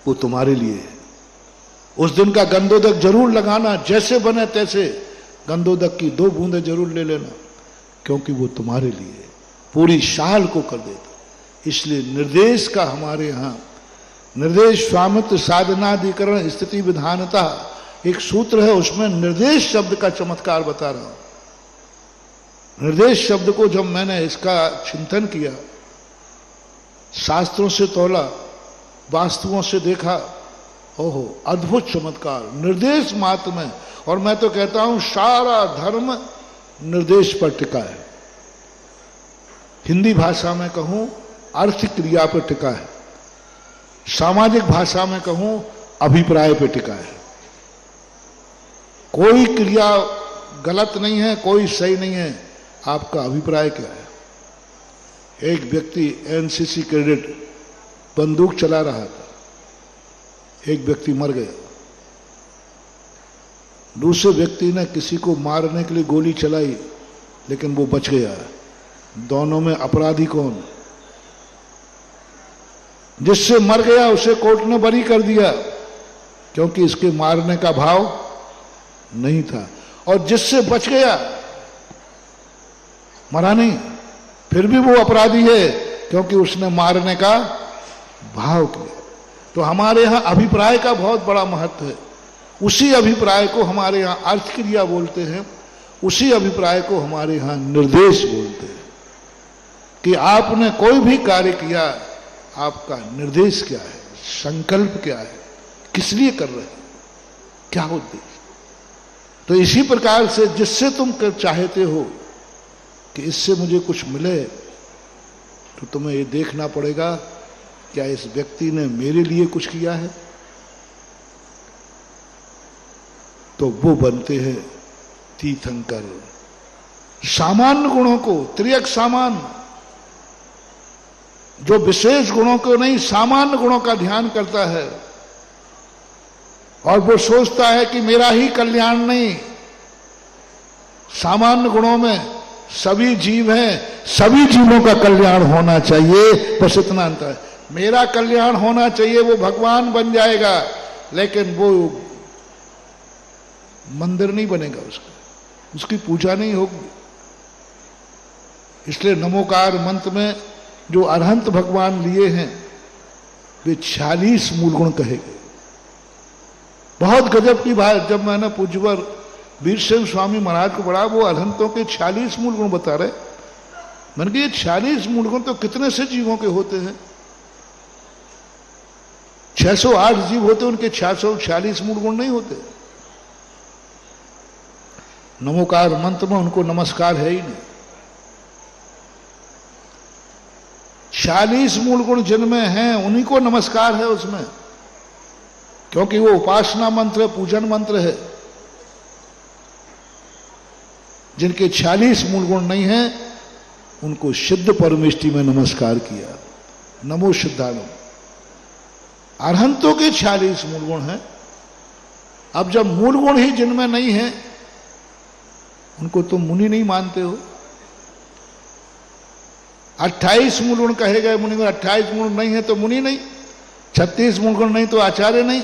वो तुम्हारे लिए है। उस दिन का गंधोदक जरूर लगाना, जैसे बने तैसे गंधोदक की 2 बूंदें जरूर ले लेना, क्योंकि वो तुम्हारे लिए पूरी साल को कर देता। इसलिए निर्देश का हमारे यहां निर्देश स्वामित्व साधनाधिकरण स्थिति विधानता एक सूत्र है, उसमें निर्देश शब्द का चमत्कार बता रहा हूं। निर्देश शब्द को जब मैंने इसका चिंतन किया, शास्त्रों से तौला, वास्तुओं से देखा, ओहो अद्भुत चमत्कार निर्देश मात्र में। और मैं तो कहता हूं सारा धर्म निर्देश पर टिका है। हिंदी भाषा में कहूं अर्थ क्रिया पर टिका है, सामाजिक भाषा में कहूं अभिप्राय पर टिका है। कोई क्रिया गलत नहीं है, कोई सही नहीं है, आपका अभिप्राय क्या है। एक व्यक्ति एनसीसी कैडेट बंदूक चला रहा था, एक व्यक्ति मर गया। दूसरे व्यक्ति ने किसी को मारने के लिए गोली चलाई, लेकिन वो बच गया। दोनों में अपराधी कौन? जिससे मर गया उसे कोर्ट ने बरी कर दिया, क्योंकि इसके मारने का भाव नहीं था। और जिससे बच गया, मरा नहीं, फिर भी वो अपराधी है, क्योंकि उसने मारने का भाव किया। तो हमारे यहां अभिप्राय का बहुत बड़ा महत्व है। उसी अभिप्राय को हमारे यहां अर्थ क्रिया बोलते हैं, उसी अभिप्राय को हमारे यहां निर्देश बोलते हैं कि आपने कोई भी कार्य किया, आपका निर्देश क्या है, संकल्प क्या है, किस लिए कर रहे हैं, क्या उद्देश्य। तो इसी प्रकार से जिससे तुम चाहते हो कि इससे मुझे कुछ मिले, तो तुम्हें ये देखना पड़ेगा क्या इस व्यक्ति ने मेरे लिए कुछ किया है। तो वो बनते हैं तीर्थंकर। सामान्य गुणों को, त्रियक सामान्य, जो विशेष गुणों को नहीं, सामान्य गुणों का ध्यान करता है और वो सोचता है कि मेरा ही कल्याण नहीं, सामान्य गुणों में सभी जीव हैं, सभी जीवों का कल्याण होना चाहिए। बस इतना अंतर है, मेरा कल्याण होना चाहिए, वो भगवान बन जाएगा, लेकिन वो मंदिर नहीं बनेगा, उसकी पूजा नहीं होगी। इसलिए नमोकार मंत्र में जो अरहंत भगवान लिए हैं वे 46 मूल गुण कहे गए। बहुत गजब की बात, जब मैंने पूज्यवर वीरसेन स्वामी महाराज को पढ़ा, वो अरहंतों के 46 मूल गुण बता रहे। मैंने कहा ये 46 मूल गुण तो कितने से जीवों के होते हैं? 608 जीव होते, उनके 646 मूल गुण नहीं होते। नमोकार मंत्र में उनको नमस्कार है ही नहीं। 40 मूल गुण जिनमें हैं उन्हीं को नमस्कार है उसमें, क्योंकि वो उपासना मंत्र है, पूजन मंत्र है। जिनके 40 मूल गुण नहीं हैं उनको सिद्ध परमेष्टि में नमस्कार किया, नमो सिद्धाणु। अरहंतों के 46 मूल गुण हैं। अब जब मूल गुण ही जिनमें नहीं है, उनको तुम मुनि नहीं मानते हो। 28 मूल गुण कहे गए मुनि में, 28 मूल नहीं है तो मुनि नहीं, 36 मूल गुण नहीं तो आचार्य नहीं,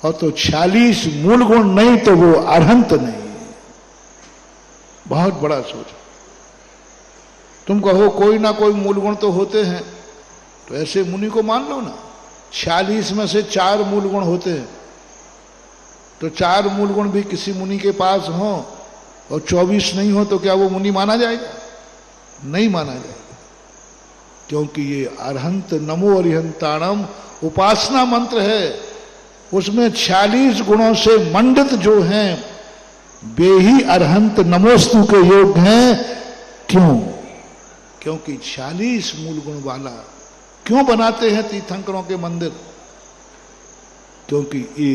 और तो 46 मूल गुण नहीं तो वो अरहंत नहीं। बहुत बड़ा सोच। तुम कहो कोई ना कोई मूल गुण तो होते हैं, तो ऐसे मुनि को मान लो ना। 46 में से 4 मूल गुण होते हैं, तो 4 मूल गुण भी किसी मुनि के पास हो और 24 नहीं हो, तो क्या वो मुनि माना जाएगा? नहीं माना जाएगा, क्योंकि ये अरहंत नमो अरिहंताणम उपासना मंत्र है। उसमें 46 गुणों से मंडित जो हैं वे ही अरहंत नमोस्तु के योग्य हैं। क्यों? क्योंकि 46 मूल गुण वाला क्यों बनाते हैं तीर्थंकरों के मंदिर? क्योंकि ये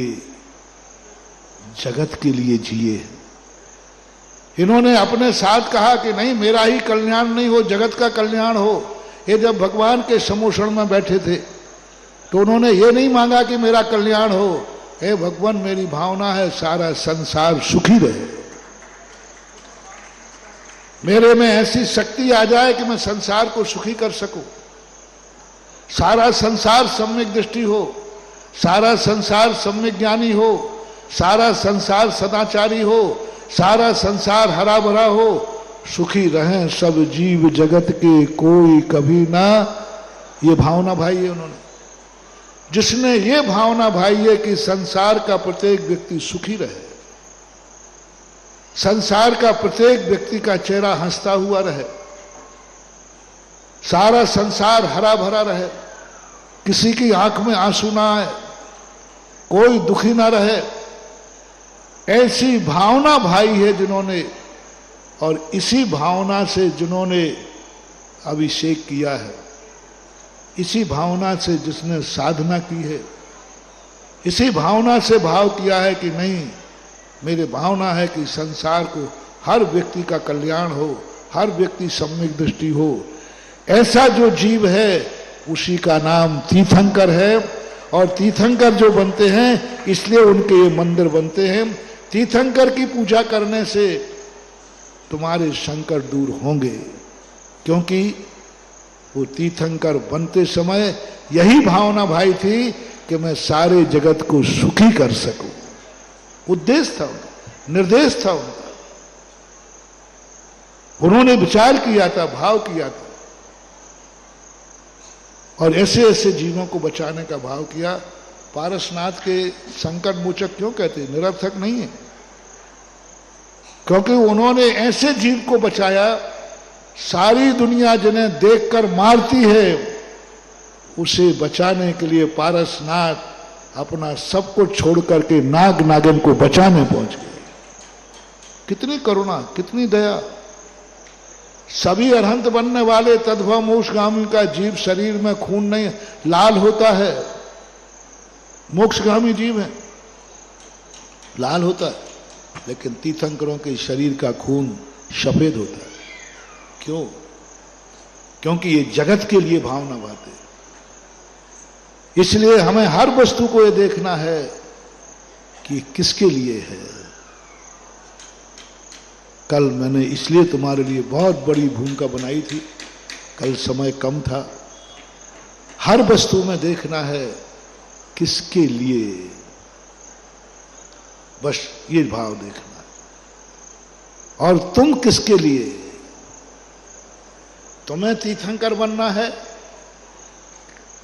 जगत के लिए जिए। इन्होंने अपने साथ कहा कि नहीं, मेरा ही कल्याण नहीं हो, जगत का कल्याण हो। ये जब भगवान के समोषण में बैठे थे तो उन्होंने ये नहीं मांगा कि मेरा कल्याण हो, हे भगवान मेरी भावना है सारा संसार सुखी रहे, मेरे में ऐसी शक्ति आ जाए कि मैं संसार को सुखी कर सकूं, सारा संसार सम्यक दृष्टि हो, सारा संसार सम्यक ज्ञानी हो, सारा संसार सदाचारी हो, सारा संसार हरा भरा हो, सुखी रहें सब जीव जगत के कोई कभी ना। ये भावना भाई है उन्होंने। जिसने ये भावना भाई है कि संसार का प्रत्येक व्यक्ति सुखी रहे, संसार का प्रत्येक व्यक्ति का चेहरा हंसता हुआ रहे, सारा संसार हरा भरा रहे, किसी की आंख में आंसू ना आए, कोई दुखी ना रहे, ऐसी भावना भाई है जिन्होंने, और इसी भावना से जिन्होंने अभिषेक किया है, इसी भावना से जिसने साधना की है, इसी भावना से भाव किया है कि नहीं, मेरे भावना है कि संसार को हर व्यक्ति का कल्याण हो, हर व्यक्ति सम्यक दृष्टि हो, ऐसा जो जीव है उसी का नाम तीर्थंकर है। और तीर्थंकर जो बनते हैं इसलिए उनके ये मंदिर बनते हैं। तीर्थंकर की पूजा करने से तुम्हारे संकट दूर होंगे, क्योंकि वो तीर्थंकर बनते समय यही भावना भाई थी कि मैं सारे जगत को सुखी कर सकूं। उद्देश्य था उनका, निर्देश था उनका। उन्होंने विचार किया था, भाव किया था, और ऐसे ऐसे जीवों को बचाने का भाव किया। पारसनाथ के संकट मोचक क्यों कहते हैं? निरर्थक नहीं है, क्योंकि उन्होंने ऐसे जीव को बचाया, सारी दुनिया जिन्हें देखकर मारती है, उसे बचाने के लिए पारसनाथ अपना सब कुछ छोड़ करके नाग नागिन को बचाने पहुंच गए। कितनी करुणा, कितनी दया। सभी अरहंत बनने वाले तद्भव मोक्षगामी का जीव शरीर में खून नहीं लाल होता है, मोक्षगामी जीव है, लाल होता है, लेकिन तीर्थंकरों के शरीर का खून सफेद होता है। क्यों? क्योंकि ये जगत के लिए भावना बात है। इसलिए हमें हर वस्तु को ये देखना है कि किसके लिए है। कल मैंने इसलिए तुम्हारे लिए बहुत बड़ी भूमिका बनाई थी, कल समय कम था। हर वस्तु में देखना है किसके लिए, बस ये भाव देखना है। और तुम किसके लिए? तुम्हें तीर्थंकर बनना है,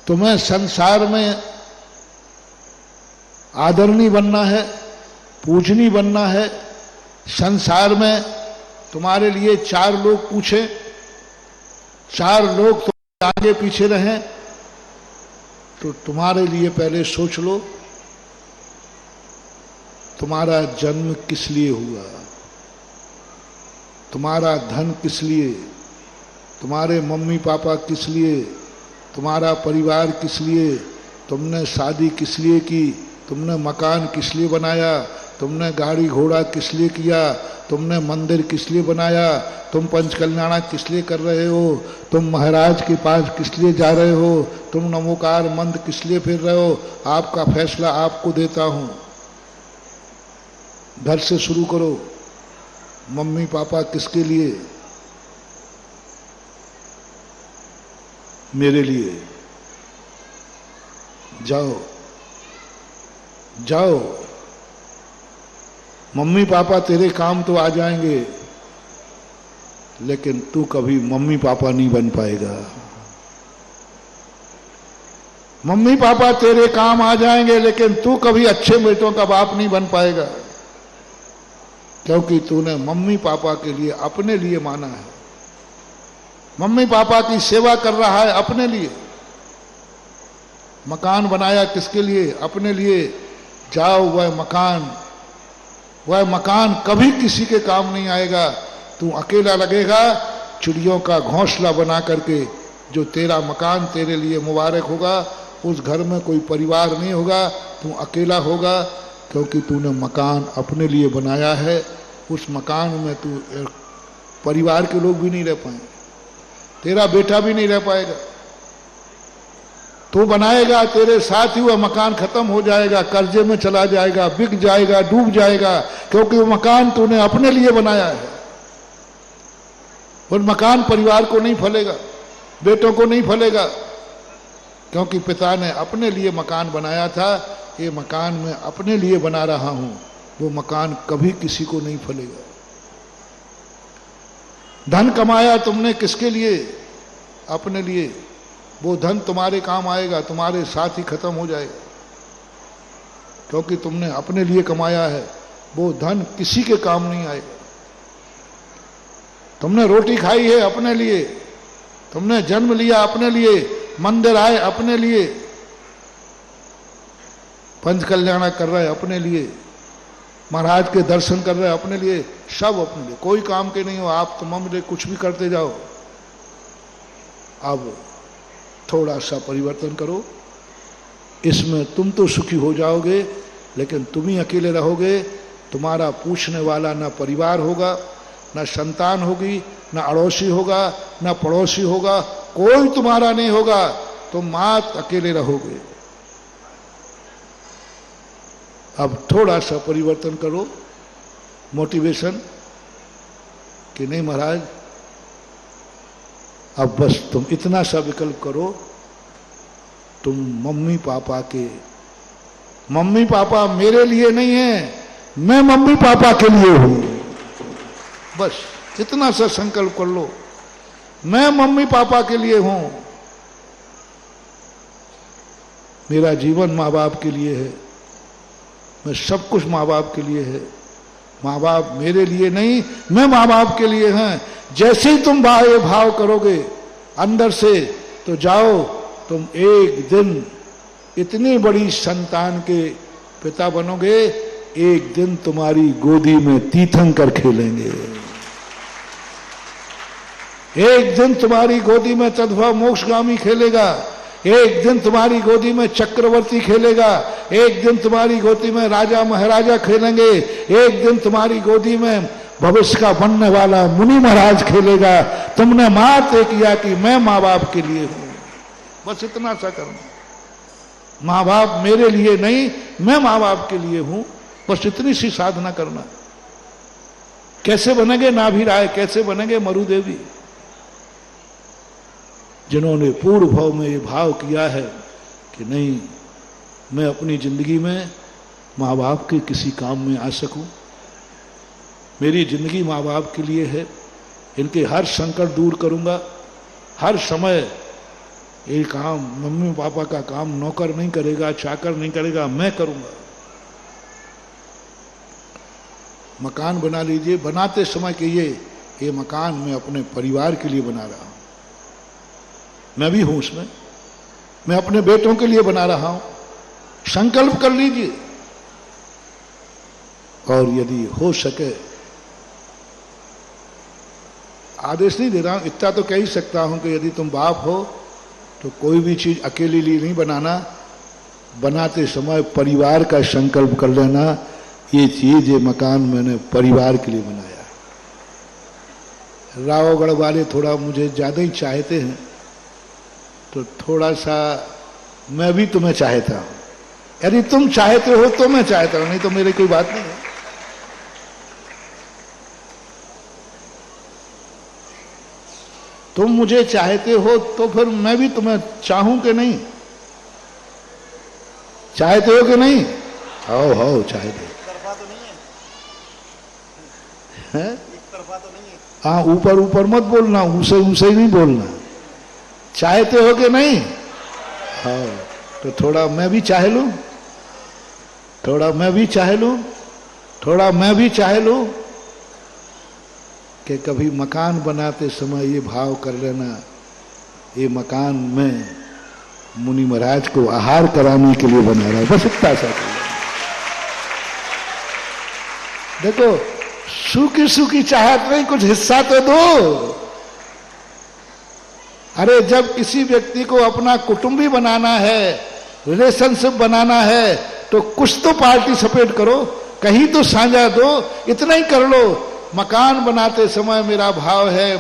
तुम्हें संसार में आदरणीय बनना है, पूजनीय बनना है, संसार में तुम्हारे लिए चार लोग पूछें, चार लोग तुम्हारे आगे पीछे रहें, तो तुम्हारे लिए पहले सोच लो तुम्हारा जन्म किस लिए हुआ, तुम्हारा धन किस लिए, तुम्हारे मम्मी पापा किस लिए, तुम्हारा परिवार किस लिए, तुमने शादी किस लिए की, तुमने मकान किस लिए बनाया, तुमने गाड़ी घोड़ा किस लिए किया, तुमने मंदिर किस लिए बनाया, तुम पंचकल्याणा किस लिए कर रहे हो, तुम महाराज के पास किस लिए जा रहे हो, तुम नमोकार मंत्र किस लिए फिर रहे हो। आपका फैसला आपको देता हूं। घर से शुरू करो। मम्मी पापा किसके लिए? मेरे लिए। जाओ जाओ, मम्मी पापा तेरे काम तो आ जाएंगे, लेकिन तू कभी मम्मी पापा नहीं बन पाएगा। मम्मी पापा तेरे काम आ जाएंगे, लेकिन तू कभी अच्छे बेटों का बाप नहीं बन पाएगा, क्योंकि तूने मम्मी पापा के लिए अपने लिए माना है। मम्मी पापा की सेवा कर रहा है अपने लिए। मकान बनाया किसके लिए? अपने लिए। जाओ, वह मकान कभी किसी के काम नहीं आएगा। तू अकेला लगेगा, चिड़ियों का घोंसला बना करके। जो तेरा मकान तेरे लिए मुबारक होगा, उस घर में कोई परिवार नहीं होगा, तू अकेला होगा, क्योंकि तूने मकान अपने लिए बनाया है। उस मकान में तू परिवार के लोग भी नहीं रह पाएंगे, तेरा बेटा भी नहीं रह पाएगा। तू बनाएगा, तेरे साथ ही वह मकान खत्म हो जाएगा, कर्जे में चला जाएगा, बिक जाएगा, डूब जाएगा, क्योंकि वो मकान तूने अपने लिए बनाया है। और मकान परिवार को नहीं फलेगा, बेटों को नहीं फलेगा, क्योंकि पिता ने अपने लिए मकान बनाया था। ये मकान मैं अपने लिए बना रहा हूं, वो मकान कभी किसी को नहीं फलेगा। धन कमाया तुमने किसके लिए? अपने लिए। वो धन तुम्हारे काम आएगा, तुम्हारे साथ ही खत्म हो जाएगा, क्योंकि तुमने अपने लिए कमाया है। वो धन किसी के काम नहीं आएगा। तुमने रोटी खाई है अपने लिए, तुमने जन्म लिया अपने लिए, मंदिर आए अपने लिए, पंच कल्याण कर रहे अपने लिए, महाराज के दर्शन कर रहे अपने लिए, सब अपने लिए। कोई काम के नहीं हो आप, तुम लिए कुछ भी करते जाओ। अब थोड़ा सा परिवर्तन करो। इसमें तुम तो सुखी हो जाओगे, लेकिन तुम ही अकेले रहोगे। तुम्हारा पूछने वाला ना परिवार होगा, ना संतान होगी, ना अड़ोसी होगा, ना पड़ोसी होगा, कोई तुम्हारा नहीं होगा। तुम मात अकेले रहोगे। अब थोड़ा सा परिवर्तन करो, मोटिवेशन कि नहीं महाराज, अब बस तुम इतना सा विकल्प करो, तुम मम्मी पापा मेरे लिए नहीं है, मैं मम्मी पापा के लिए हूं। बस इतना सा संकल्प कर लो, मैं मम्मी पापा के लिए हूं, मेरा जीवन माँ बाप के लिए है, मैं सब कुछ माँ बाप के लिए है, माँ बाप मेरे लिए नहीं, मैं माँ बाप के लिए हैं। जैसे ही तुम ये भाव करोगे अंदर से, तो जाओ तुम एक दिन इतनी बड़ी संतान के पिता बनोगे, एक दिन तुम्हारी गोदी में तीर्थंकर खेलेंगे, एक दिन तुम्हारी गोदी में तद्भव मोक्षगामी खेलेगा, एक दिन तुम्हारी गोदी में चक्रवर्ती खेलेगा, एक दिन तुम्हारी गोदी में राजा महाराजा खेलेंगे, एक दिन तुम्हारी गोदी में भविष्य का बनने वाला मुनि महाराज खेलेगा। तुमने मात्र किया कि मैं माँ बाप के लिए हूं, बस इतना सा करना। माँ बाप मेरे लिए नहीं, मैं माँ बाप के लिए हूं, बस इतनी सी साधना करना। कैसे बनेंगे नाभि राय, कैसे बनेंगे मरुदेवी? जिन्होंने पूर्व भाव में ये भाव किया है कि नहीं, मैं अपनी जिंदगी में माँ बाप के किसी काम में आ सकूं, मेरी जिंदगी माँ बाप के लिए है, इनके हर संकट दूर करूंगा, हर समय ये काम मम्मी पापा का काम नौकर नहीं करेगा, चाकर नहीं करेगा, मैं करूंगा। मकान बना लीजिए, बनाते समय कहिए ये मकान मैं अपने परिवार के लिए बना रहा हूं, मैं भी हूं उसमें, मैं अपने बेटों के लिए बना रहा हूं। संकल्प कर लीजिए, और यदि हो सके, आदेश नहीं दे रहा हूं, इतना तो कह ही सकता हूं कि यदि तुम बाप हो तो कोई भी चीज अकेले लिए नहीं बनाना, बनाते समय परिवार का संकल्प कर लेना, ये चीज, ये मकान मैंने परिवार के लिए बनाया। रावगढ़ वाले थोड़ा मुझे ज्यादा ही चाहते हैं, तो थोड़ा सा मैं भी तुम्हें चाहता हूं। यदि तुम चाहते हो तो मैं चाहता हूं, नहीं तो मेरी कोई बात नहीं है। तुम मुझे चाहते हो तो फिर मैं भी तुम्हें चाहूं कि नहीं? चाहते हो कि नहीं? हो चाहते हैं। हाँ, ऊपर ऊपर मत बोलना, उसे उसे ही नहीं बोलना। चाहते हो कि नहीं? हाँ, तो थोड़ा मैं भी चाह लूं, थोड़ा मैं भी चाह लूं, थोड़ा मैं भी चाह लूं कि कभी मकान बनाते समय ये भाव कर लेना, ये मकान में मुनि महाराज को आहार कराने के लिए बना रहा है, बस इतना सा कर लेना। देखो, सूखी सूखी चाहत नहीं, कुछ हिस्सा तो दो। अरे जब किसी व्यक्ति को अपना कुटुंबी बनाना है, रिलेशनशिप बनाना है, तो कुछ तो पार्टिसिपेट करो, कहीं तो साझा दो, इतना ही कर लो। मकान बनाते समय मेरा भाव है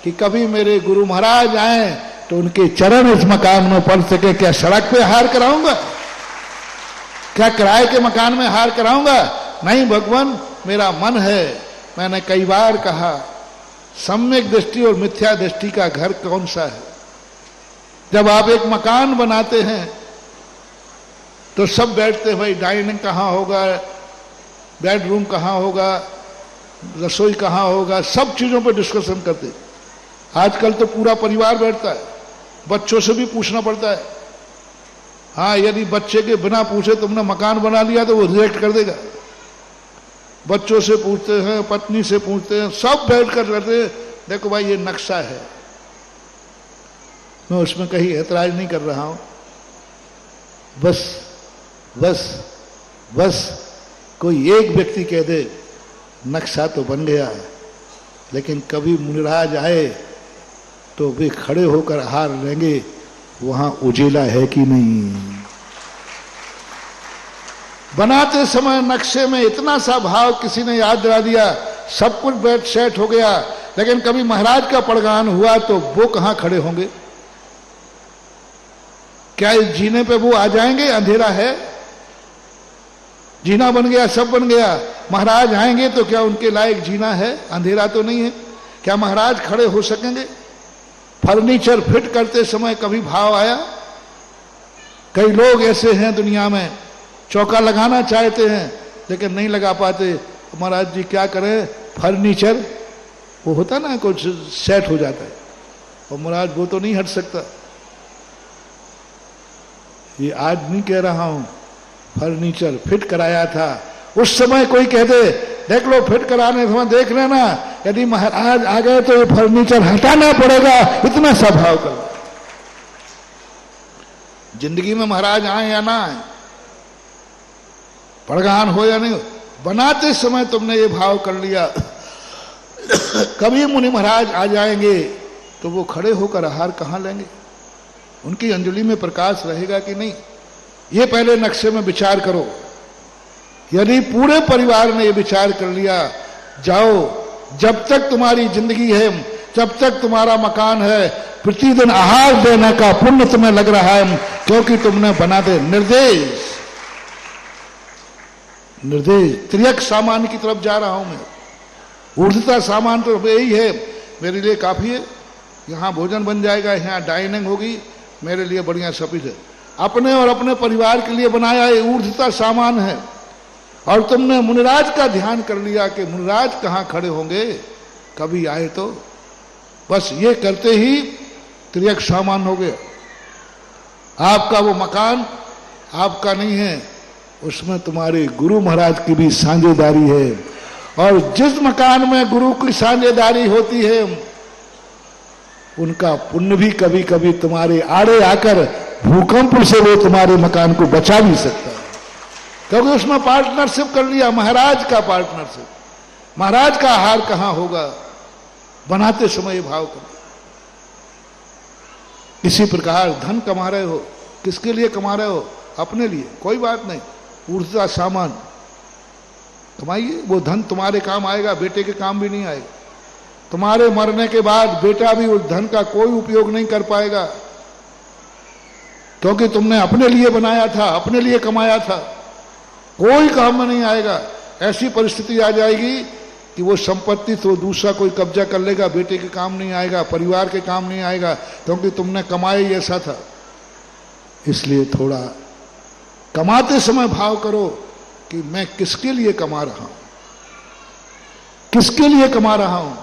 कि कभी मेरे गुरु महाराज आए तो उनके चरण इस मकान में पड़ सके। क्या सड़क पे हार कराऊंगा? क्या किराए के मकान में हार कराऊंगा? नहीं भगवान, मेरा मन है। मैंने कई बार कहा, सम्यक दृष्टि और मिथ्या दृष्टि का घर कौन सा है? जब आप एक मकान बनाते हैं तो सब बैठते, भाई डाइनिंग कहाँ होगा, बेडरूम कहाँ होगा, रसोई कहाँ होगा, सब चीजों पर डिस्कशन करते। आजकल तो पूरा परिवार बैठता है, बच्चों से भी पूछना पड़ता है। हाँ, यदि बच्चे के बिना पूछे तुमने मकान बना लिया तो वो रिजेक्ट कर देगा। बच्चों से पूछते हैं, पत्नी से पूछते हैं, सब बैठ कर करते हैं, देखो भाई ये नक्शा है। मैं उसमें कहीं ऐतराज नहीं कर रहा हूं, बस बस बस कोई एक व्यक्ति कह दे नक्शा तो बन गया है, लेकिन कभी मुनिराज आए तो वे खड़े होकर हार लेंगे, वहां उजेला है कि नहीं। बनाते समय नक्शे में इतना सा भाव किसी ने याद दिला दिया, सब कुछ बैठ सेट हो गया, लेकिन कभी महाराज का पड़गान हुआ तो वो कहां खड़े होंगे? क्या इस जीने पे वो आ जाएंगे? अंधेरा है, जीना बन गया, सब बन गया, महाराज आएंगे तो क्या उनके लायक जीना है? अंधेरा तो नहीं है। क्या महाराज खड़े हो सकेंगे? फर्नीचर फिट करते समय कभी भाव आया? कई लोग ऐसे हैं दुनिया में, चौका लगाना चाहते हैं लेकिन नहीं लगा पाते। महाराज जी क्या करें, फर्नीचर वो होता ना कुछ सेट हो जाता है, और महाराज वो तो नहीं हट सकता। ये आज नहीं कह रहा हूं, फर्नीचर फिट कराया था, उस समय कोई कह दे देख लो फिट कराने समय देख लेना, यदि महाराज आ गए तो ये फर्नीचर हटाना पड़ेगा, इतना सा भाव कर। जिंदगी में महाराज आए या ना आए, पड़गान हो या नहीं हो, बनाते समय तुमने ये भाव कर लिया कभी मुनि महाराज आ जाएंगे तो वो खड़े होकर आहार कहां लेंगे, उनकी अंजलि में प्रकाश रहेगा कि नहीं, ये पहले नक्शे में विचार करो। यदि पूरे परिवार ने ये विचार कर लिया, जाओ जब तक तुम्हारी जिंदगी है, जब तक तुम्हारा मकान है, प्रतिदिन आहार देने का पुण्य तुम्हें लग रहा है, क्योंकि तुमने बना दे निर्देश। त्रियक सामान की तरफ जा रहा हूं मैं, ऊर्ध्वता सामान तो यही है, मेरे लिए काफी है, यहां भोजन बन जाएगा, यहां डाइनिंग होगी, मेरे लिए बढ़िया सफिस है। अपने और अपने परिवार के लिए बनाया ये ऊर्ध्वता सामान है, और तुमने मुनिराज का ध्यान कर लिया कि मुनिराज कहां खड़े होंगे, कभी आए तो, बस ये करते ही त्रियक सामान हो गया। आपका वो मकान आपका नहीं है, उसमें तुम्हारे गुरु महाराज की भी साझेदारी है, और जिस मकान में गुरु की साझेदारी होती है उनका पुण्य भी कभी कभी तुम्हारे आड़े आकर भूकंप से वो तुम्हारे मकान को बचा भी सकता है, क्योंकि उसमें पार्टनरशिप कर लिया, महाराज का पार्टनरशिप। महाराज का आहार कहां होगा, बनाते समय भाव कर। इसी प्रकार धन कमा रहे हो, किसके लिए कमा रहे हो, अपने लिए, कोई बात नहीं, ऊर्जा सामान कमाइए, वो धन तुम्हारे काम आएगा, बेटे के काम भी नहीं आएगा। तुम्हारे मरने के बाद बेटा भी उस धन का कोई उपयोग नहीं कर पाएगा, क्योंकि तुमने अपने लिए बनाया था, अपने लिए कमाया था, कोई काम में नहीं आएगा। ऐसी परिस्थिति आ जाएगी कि वो संपत्ति तो दूसरा कोई कब्जा कर लेगा, बेटे के काम नहीं आएगा, परिवार के काम नहीं आएगा, क्योंकि तुमने कमाया ही ऐसा था। इसलिए थोड़ा कमाते समय भाव करो कि मैं किसके लिए कमा रहा हूं, किसके लिए कमा रहा हूं।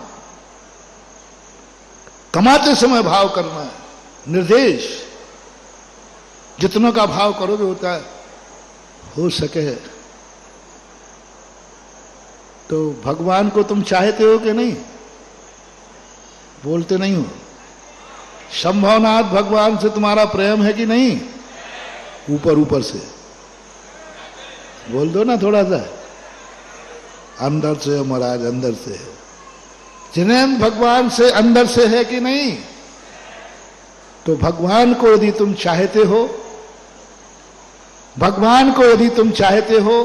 कमाते समय भाव करना है, निर्देश जितनों का भाव करोगे होता है। हो सके तो भगवान को तुम चाहते हो कि नहीं, बोलते नहीं हो। संभवनाथ भगवान से तुम्हारा प्रेम है कि नहीं, ऊपर ऊपर से बोल दो ना थोड़ा सा, अंदर से महाराज, अंदर से है। जिनेंद्र भगवान से अंदर से है कि नहीं, तो भगवान को यदि तुम चाहते हो, भगवान को यदि तुम चाहते हो,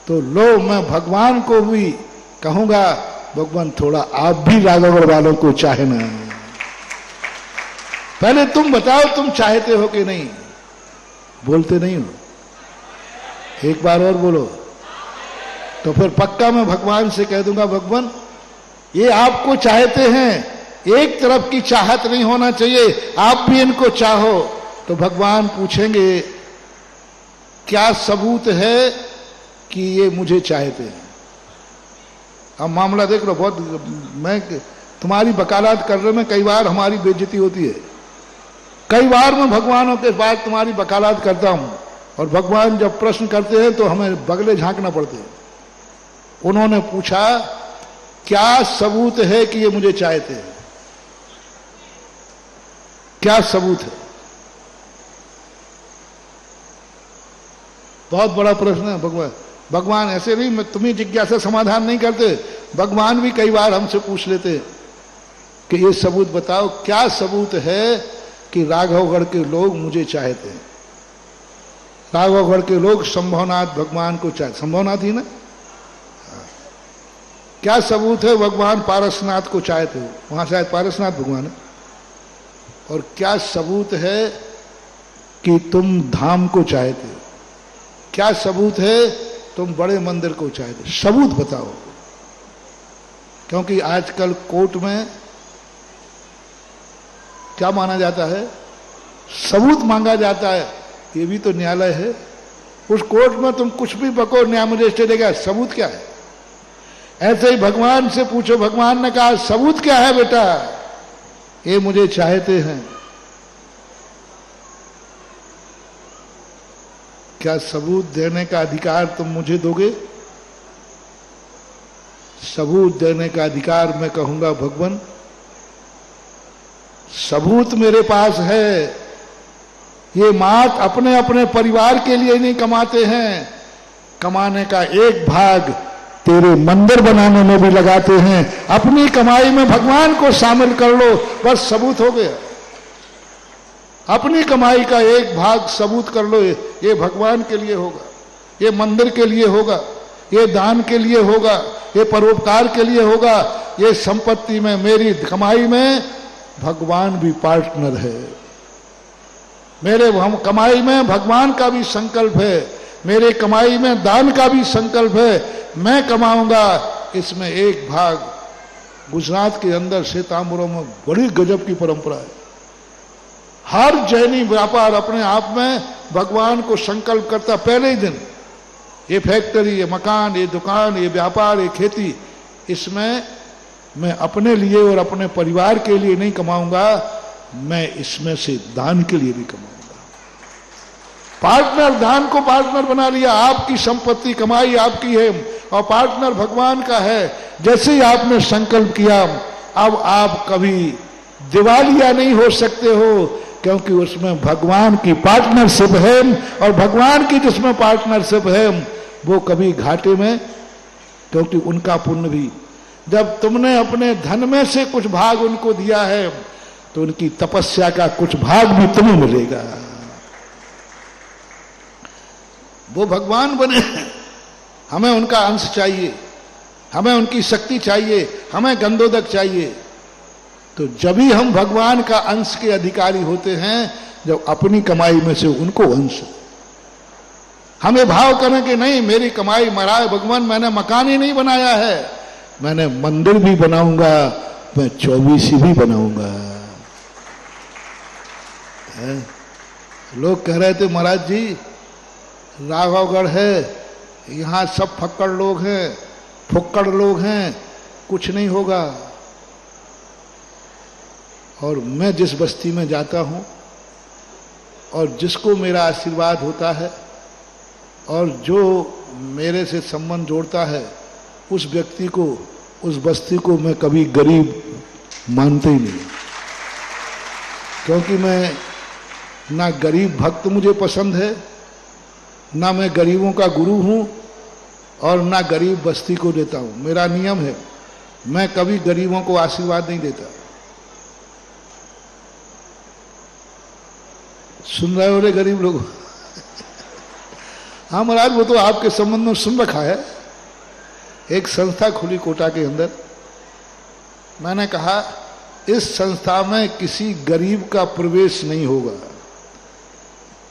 तो लो मैं भगवान को भी कहूंगा, भगवान थोड़ा आप भी राघव वालों को चाहे ना। पहले तुम बताओ तुम चाहते हो कि नहीं, बोलते नहीं हो। एक बार और बोलो, तो फिर पक्का मैं भगवान से कह दूंगा, भगवान ये आपको चाहते हैं, एक तरफ की चाहत नहीं होना चाहिए, आप भी इनको चाहो। तो भगवान पूछेंगे क्या सबूत है कि ये मुझे चाहते हैं। अब मामला देख लो, बहुत मैं तुम्हारी वकालत करने में कई बार हमारी बेइज्जती होती है, कई बार मैं भगवानों के बाद तुम्हारी वकालत करता हूं, और भगवान जब प्रश्न करते हैं तो हमें बगले झांकना पड़ते हैं। उन्होंने पूछा क्या सबूत है कि ये मुझे चाहते हैं, क्या सबूत है। बहुत बड़ा प्रश्न है। भगवान ऐसे नहीं, मैं तुम्हें जिज्ञासा समाधान नहीं करते, भगवान भी कई बार हमसे पूछ लेते कि ये सबूत बताओ, क्या सबूत है कि राघवगढ़ के लोग मुझे चाहते हैं। राघवगढ़ के लोग संभवनाथ भगवान को चाहते, संभवनाथ ही ना, क्या सबूत है भगवान पारसनाथ को चाहते हो, वहां शायद पारसनाथ भगवान है। और क्या सबूत है कि तुम धाम को चाहते हो, क्या सबूत है तुम बड़े मंदिर को चाहते हो, सबूत बताओ। क्योंकि आजकल कोर्ट में क्या माना जाता है, सबूत मांगा जाता है। ये भी तो न्यायालय है, उस कोर्ट में तुम कुछ भी बको, न्याय मजिस्ट्रेट देगा, सबूत क्या है। ऐसे ही भगवान से पूछो, भगवान ने कहा सबूत क्या है बेटा, ये मुझे चाहते हैं, क्या सबूत देने का अधिकार तुम मुझे दोगे? सबूत देने का अधिकार मैं कहूंगा भगवान सबूत मेरे पास है। ये मात अपने अपने परिवार के लिए नहीं कमाते हैं, कमाने का एक भाग तेरे मंदिर बनाने में भी लगाते हैं। अपनी कमाई में भगवान को शामिल कर लो, बस सबूत हो गया। अपनी कमाई का एक भाग सबूत कर लो, ये भगवान के लिए होगा, ये मंदिर के लिए होगा, ये दान के लिए होगा, ये परोपकार के लिए होगा। ये संपत्ति में, मेरी कमाई में भगवान भी पार्टनर है। मेरे कमाई में भगवान का भी संकल्प है, मेरे कमाई में दान का भी संकल्प है। मैं कमाऊंगा इसमें एक भाग। गुजरात के अंदर श्वेतांबरों में बड़ी गजब की परंपरा है। हर जैनी व्यापार अपने आप में भगवान को संकल्प करता पहले ही दिन। ये फैक्ट्री, ये मकान, ये दुकान, ये व्यापार, ये खेती, इसमें मैं अपने लिए और अपने परिवार के लिए नहीं कमाऊंगा, मैं इसमें से दान के लिए भी कमाऊंगा। पार्टनर, दान को पार्टनर बना लिया। आपकी संपत्ति, कमाई आपकी है और पार्टनर भगवान का है। जैसे ही आपने संकल्प किया, अब आप कभी दिवालिया नहीं हो सकते हो, क्योंकि उसमें भगवान की पार्टनरशिप है। और भगवान की जिसमें पार्टनरशिप है वो कभी घाटे में, क्योंकि उनका पुण्य भी, जब तुमने अपने धन में से कुछ भाग उनको दिया है तो उनकी तपस्या का कुछ भाग भी तुम्हें मिलेगा। वो भगवान बने, हमें उनका अंश चाहिए, हमें उनकी शक्ति चाहिए, हमें गंधोदक चाहिए। तो जब ही हम भगवान का अंश के अधिकारी होते हैं, जब अपनी कमाई में से उनको अंश। हम ये भाव करें कि नहीं, मेरी कमाई मराए भगवान, मैंने मकान ही नहीं बनाया है, मैंने मंदिर भी बनाऊंगा, मैं 24 भी बनाऊंगा। लोग कह रहे थे महाराज जी राघवगढ़ है, यहां सब फक्कड़ लोग हैं, फुक्कड़ लोग हैं, कुछ नहीं होगा। और मैं जिस बस्ती में जाता हूं और जिसको मेरा आशीर्वाद होता है और जो मेरे से संबंध जोड़ता है, उस व्यक्ति को, उस बस्ती को मैं कभी गरीब मानते ही नहीं। क्योंकि मैं ना गरीब भक्त मुझे पसंद है, ना मैं गरीबों का गुरु हूं और ना गरीब बस्ती को देता हूं। मेरा नियम है, मैं कभी गरीबों को आशीर्वाद नहीं देता। सुन रहे हो रे गरीब लोग? हाँ महाराज, वो तो आपके संबंध में सुन रखा है। एक संस्था खुली कोटा के अंदर, मैंने कहा इस संस्था में किसी गरीब का प्रवेश नहीं होगा।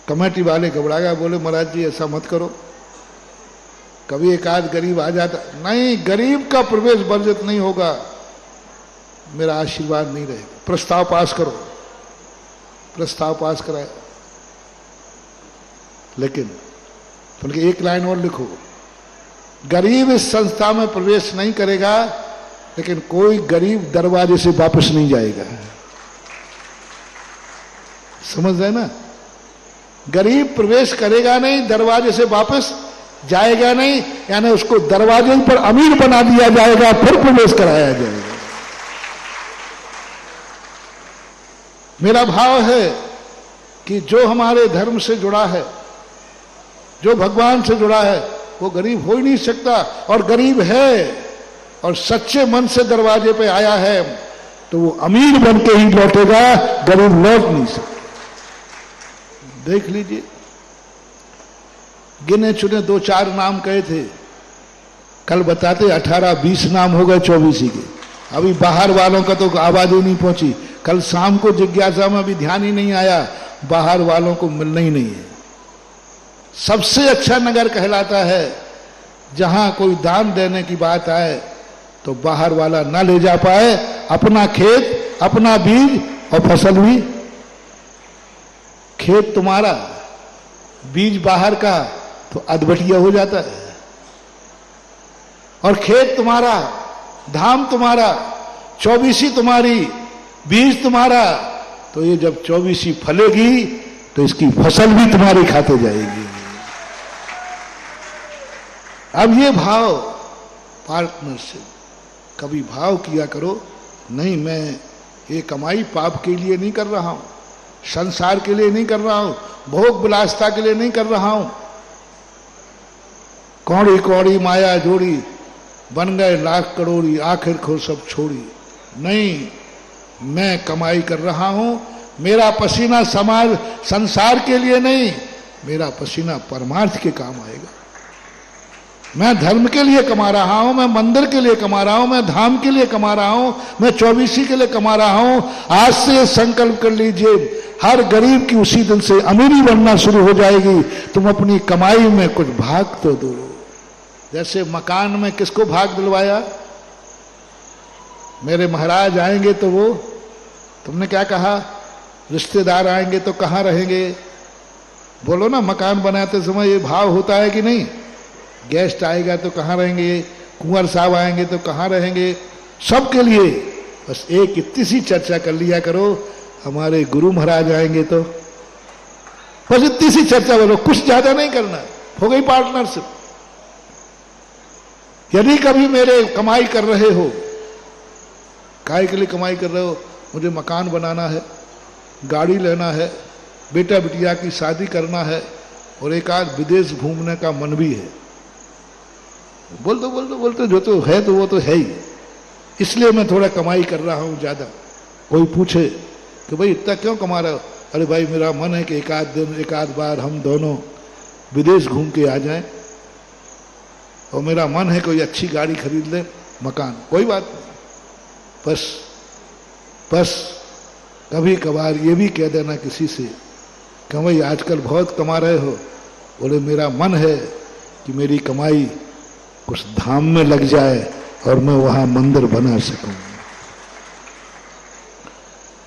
कमेटी वाले घबरा गए, बोले महाराज जी ऐसा मत करो, कभी एक आध गरीब आ जाता। नहीं, गरीब का प्रवेश वर्जित नहीं होगा, मेरा आशीर्वाद नहीं रहेगा। प्रस्ताव पास करो। प्रस्ताव पास कराया, लेकिन उनके एक लाइन और लिखो, गरीब इस संस्था में प्रवेश नहीं करेगा, लेकिन कोई गरीब दरवाजे से वापस नहीं जाएगा। समझ रहे ना? गरीब प्रवेश करेगा नहीं, दरवाजे से वापस जाएगा नहीं, यानी उसको दरवाजे पर अमीर बना दिया जाएगा, फिर प्रवेश कराया जाएगा। मेरा भाव है कि जो हमारे धर्म से जुड़ा है, जो भगवान से जुड़ा है, वो गरीब हो ही नहीं सकता। और गरीब है और सच्चे मन से दरवाजे पे आया है तो वो अमीर बन के ही लौटेगा, गरीब लौट नहीं सकता। देख लीजिए, गिने चुने 2-4 नाम कहे थे, कल बताते 18-20 नाम हो गए 24 के। अभी बाहर वालों का तो आवाज ही नहीं पहुंची। कल शाम को जिज्ञासा में भी ध्यान ही नहीं आया, बाहर वालों को मिलना ही नहीं है। सबसे अच्छा नगर कहलाता है जहां कोई दान देने की बात आए तो बाहर वाला ना ले जा पाए, अपना खेत, अपना बीज और फसल भी। खेत तुम्हारा, बीज बाहर का, तो अधबटिया हो जाता है। और खेत तुम्हारा, धाम तुम्हारा, चौबीसी तुम्हारी, बीज तुम्हारा, तो ये जब चौबीसी फलेगी तो इसकी फसल भी तुम्हारी खाते जाएगी। अब ये भाव पार्टनरशिप, कभी भाव किया करो, नहीं मैं ये कमाई पाप के लिए नहीं कर रहा हूं, संसार के लिए नहीं कर रहा हूं, भोग विलासता के लिए नहीं कर रहा हूं। कौड़ी कौड़ी माया जोड़ी, बन गए लाख करोड़ी, आखिर को सब छोड़ी। नहीं, मैं कमाई कर रहा हूं, मेरा पसीना समाज संसार के लिए नहीं, मेरा पसीना परमार्थ के काम आएगा। मैं धर्म के लिए कमा रहा हूं, मैं मंदिर के लिए कमा रहा हूं, मैं धाम के लिए कमा रहा हूं, मैं चौबीसी के लिए कमा रहा हूं। आज से संकल्प कर लीजिए, हर गरीब की उसी दिन से अमीरी बनना शुरू हो जाएगी। तुम अपनी कमाई में कुछ भाग तो दो। जैसे मकान में किसको भाग दिलवाया? मेरे महाराज आएंगे तो वो, तुमने क्या कहा? रिश्तेदार आएंगे तो कहां रहेंगे? बोलो ना, मकान बनाते समय ये भाव होता है कि नहीं? गेस्ट आएगा तो कहां रहेंगे, कुंवर साहब आएंगे तो कहां रहेंगे, सबके लिए बस एक इतनी सी चर्चा कर लिया करो, हमारे गुरु महाराज आएंगे तो, बस इतनी सी चर्चा करो, कुछ ज्यादा नहीं करना, हो गई पार्टनरशिप। यदि कभी मेरे कमाई कर रहे हो, काय के लिए कमाई कर रहे हो? मुझे मकान बनाना है, गाड़ी लेना है, बेटा बिटिया की शादी करना है, और एक आध विदेश घूमने का मन भी है। बोलते जो तो है तो वो तो है ही, इसलिए मैं थोड़ा कमाई कर रहा हूं ज्यादा। कोई पूछे कि भाई इतना क्यों कमा रहे हो? अरे भाई मेरा मन है कि एक आध दिन, एक आध बार हम दोनों विदेश घूम के आ जाएं, और मेरा मन है कोई अच्छी गाड़ी खरीद ले, मकान, कोई बात नहीं। बस कभी कभार ये भी कह देना किसी से कि भाई आजकल बहुत कमा रहे हो, बोले मेरा मन है कि मेरी कमाई कुछ धाम में लग जाए और मैं वहां मंदिर बना सकूं।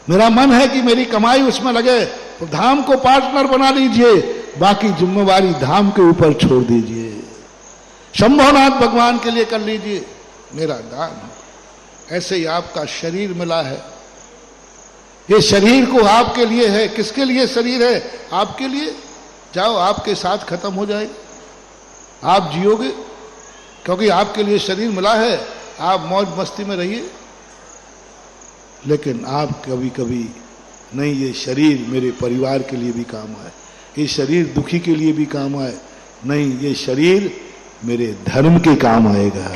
मेरा मन है कि मेरी कमाई उसमें लगे, तो धाम को पार्टनर बना लीजिए, बाकी जिम्मेवारी धाम के ऊपर छोड़ दीजिए। शंभोनाथ भगवान के लिए कर लीजिए, मेरा दान है। ऐसे ही आपका शरीर मिला है, ये शरीर को आपके लिए है। किसके लिए शरीर है? आपके लिए। जाओ, आपके साथ खत्म हो जाएगा, आप जियोगे, क्योंकि आपके लिए शरीर मिला है। आप मौज मस्ती में रहिए, लेकिन आप कभी कभी नहीं, ये शरीर मेरे परिवार के लिए भी काम आए, ये शरीर दुखी के लिए भी काम आए, नहीं ये शरीर मेरे धर्म के काम आएगा।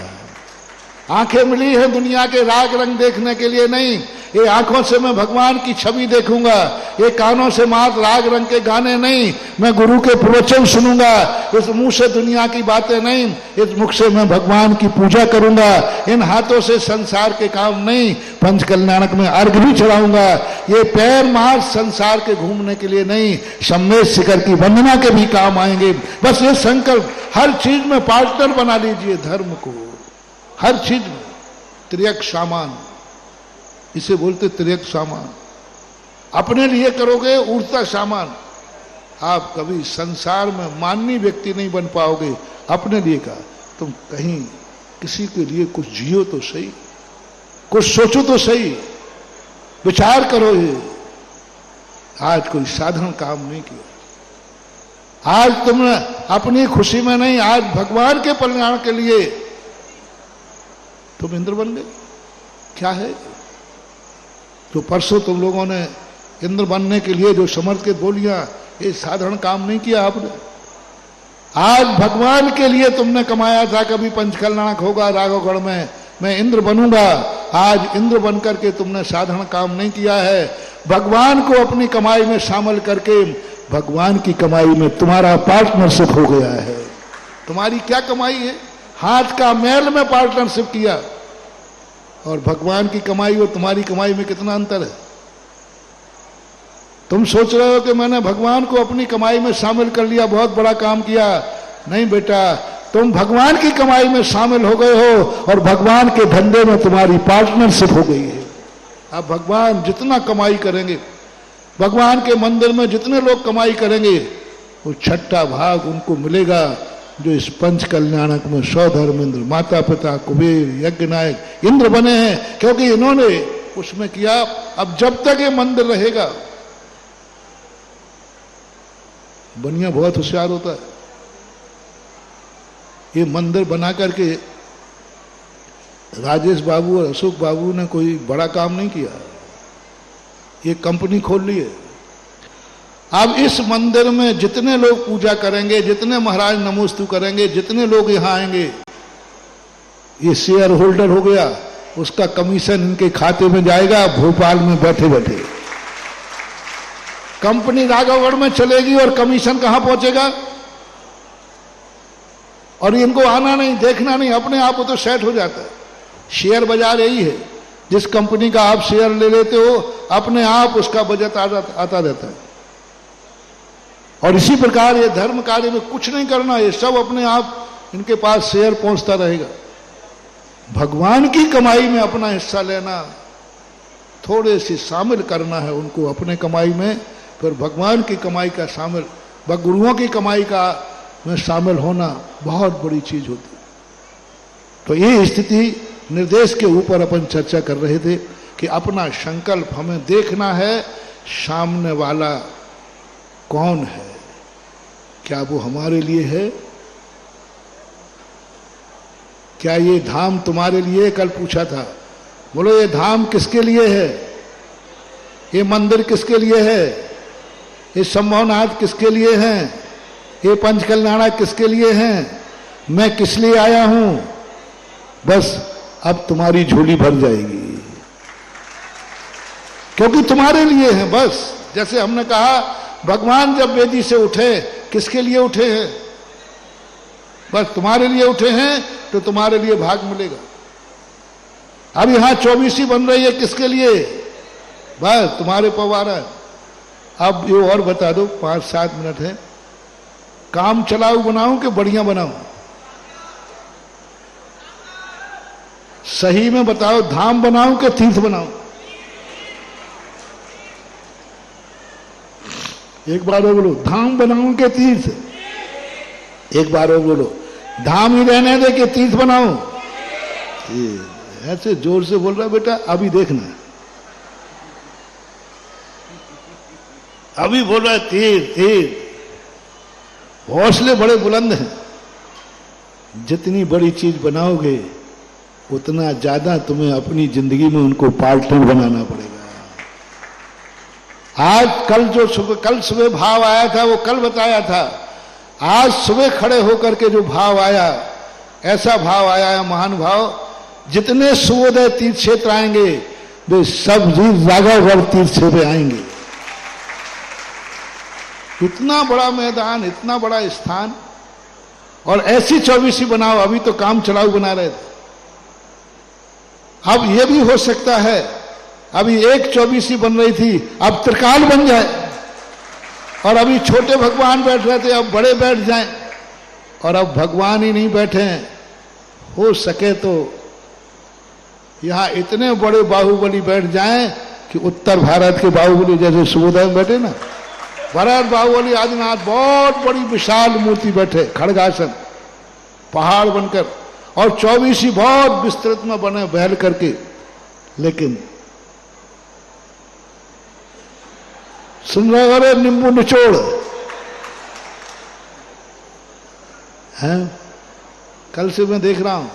आंखें मिली हैं दुनिया के राग रंग देखने के लिए नहीं, ये आंखों से मैं भगवान की छवि देखूंगा, ये कानों से मात्र राग रंग के गाने नहीं, मैं गुरु के प्रवचन सुनूंगा, इस मुंह से दुनिया की बातें नहीं, इस मुख से मैं भगवान की पूजा करूंगा, इन हाथों से संसार के काम नहीं, पंच कल्याणक में अर्घ भी चढ़ाऊंगा, ये पैर मार संसार के घूमने के लिए नहीं, सम्मेद शिखर की वंदना के भी काम आएंगे। बस ये संकल्प, हर चीज में पार्टनर बना लीजिए धर्म को, हर चीज में। त्रियक सामान, इसे बोलते त्रियक सामान। अपने लिए करोगे उड़ता सामान, आप कभी संसार में माननीय व्यक्ति नहीं बन पाओगे। अपने लिए का तुम कहीं किसी के लिए कुछ जियो तो सही, कुछ सोचो तो सही, विचार करो। ये आज कोई साधारण काम नहीं किया, आज तुमने अपनी खुशी में नहीं, आज भगवान के कल्याण के लिए तुम इंद्र बन गए। क्या है जो परसों तुम लोगों ने इंद्र बनने के लिए जो समर्थ बोलियां, ये साधारण काम नहीं किया आपने। आज भगवान के लिए तुमने कमाया था, कभी पंचकल्याणक होगा राघवगढ़ में, मैं इंद्र बनूंगा। आज इंद्र बनकर के तुमने साधारण काम नहीं किया है, भगवान को अपनी कमाई में शामिल करके भगवान की कमाई में तुम्हारा पार्टनरशिप हो गया है। तुम्हारी क्या कमाई है? हाथ का मैल में पार्टनरशिप किया, और भगवान की कमाई और तुम्हारी कमाई में कितना अंतर है? तुम सोच रहे हो कि मैंने भगवान को अपनी कमाई में शामिल कर लिया, बहुत बड़ा काम किया। नहीं बेटा, तुम भगवान की कमाई में शामिल हो गए हो, और भगवान के धंधे में तुम्हारी पार्टनरशिप हो गई है। अब भगवान जितना कमाई करेंगे, भगवान के मंदिर में जितने लोग कमाई करेंगे, वो छठा भाग उनको मिलेगा। जो इस पंच कल्याणक में 100 धर्मेंद्र, माता पिता, कुबेर, यज्ञ नायक, इंद्र बने हैं, क्योंकि इन्होंने उसमें किया। अब जब तक ये मंदिर रहेगा, बनिया बहुत होशियार होता है। ये मंदिर बना करके राजेश बाबू और अशोक बाबू ने कोई बड़ा काम नहीं किया, ये कंपनी खोल ली है। अब इस मंदिर में जितने लोग पूजा करेंगे, जितने महाराज नमोस्तु करेंगे, जितने लोग यहां आएंगे, ये शेयर होल्डर हो गया, उसका कमीशन इनके खाते में जाएगा भोपाल में बैठे बैठे। कंपनी राघवगढ़ में चलेगी और कमीशन कहां पहुंचेगा? और इनको आना नहीं, देखना नहीं, अपने आप वो तो सेट हो जाता है। शेयर बाजार यही है, जिस कंपनी का आप शेयर ले लेते हो, अपने आप उसका बजट आता रहता है। और इसी प्रकार ये धर्म कार्य में कुछ नहीं करना, ये सब अपने आप इनके पास शेयर पहुंचता रहेगा। भगवान की कमाई में अपना हिस्सा लेना, थोड़े से शामिल करना है उनको अपने कमाई में, फिर भगवान की कमाई का शामिल, गुरुओं की कमाई का में शामिल होना बहुत बड़ी चीज होती है। तो ये स्थिति निर्देश के ऊपर अपन चर्चा कर रहे थे कि अपना संकल्प हमें देखना है, सामने वाला कौन है, क्या वो हमारे लिए है? क्या ये धाम तुम्हारे लिए? कल पूछा था, बोलो ये धाम किसके लिए है? ये मंदिर किसके लिए है? ये संभवनाथ किसके लिए हैं? ये पंचकल्याणा किसके लिए हैं? मैं किस लिए आया हूं? बस अब तुम्हारी झोली भर जाएगी, क्योंकि तुम्हारे लिए है। बस जैसे हमने कहा, भगवान जब वेदी से उठे, किसके लिए उठे हैं? बस तुम्हारे लिए उठे हैं, तो तुम्हारे लिए भाग मिलेगा। अब यहां 24 बन रही है, किसके लिए? बस तुम्हारे पवारा है। अब ये और बता दो, 5-7 मिनट है, काम चलाऊ बनाऊं कि बढ़िया बनाऊं? सही में बताओ, धाम बनाऊं कि तीर्थ बनाऊं? एक बार और बोलो, धाम बनाऊं कि तीर्थ? एक बार और बोलो, धाम ही रहने दे कि तीर्थ बनाऊं? ऐसे जोर से बोल रहा बेटा, अभी देखना, अभी बोल रहा है तीर्थ तीर्थ। हौसले बड़े बुलंद हैं। जितनी बड़ी चीज बनाओगे, उतना ज्यादा तुम्हें अपनी जिंदगी में उनको पार्टनर बनाना पड़ेगा। आज कल सुबह भाव आया था, वो कल बताया था। आज सुबह खड़े होकर के जो भाव आया, ऐसा भाव आया है महान भाव, जितने सूर्योदय तीर्थ क्षेत्र आएंगे, वे सब राघवगढ़ तीर्थ क्षेत्र आएंगे। इतना बड़ा मैदान, इतना बड़ा स्थान, और ऐसी 24 बनाओ। अभी तो काम चलाऊ बना रहे थे, अब यह भी हो सकता है, अभी एक 24 बन रही थी, अब त्रिकाल बन जाए। और अभी छोटे भगवान बैठ रहे थे, अब बड़े बैठ जाएं। और अब भगवान ही नहीं बैठे हैं, हो सके तो यहां इतने बड़े बाहुबली बैठ जाएं कि उत्तर भारत के बाहुबली जैसे सूर्योदय में बैठे ना, भरत बाहुबली आदिनाथ, बहुत बड़ी विशाल मूर्ति बैठे, खड़गासन, पहाड़ बनकर, और 24 बहुत विस्तृत में बने बहल करके। लेकिन सुन रहे हो रे, नींबू निचोड़ हैं। कल से मैं देख रहा हूं,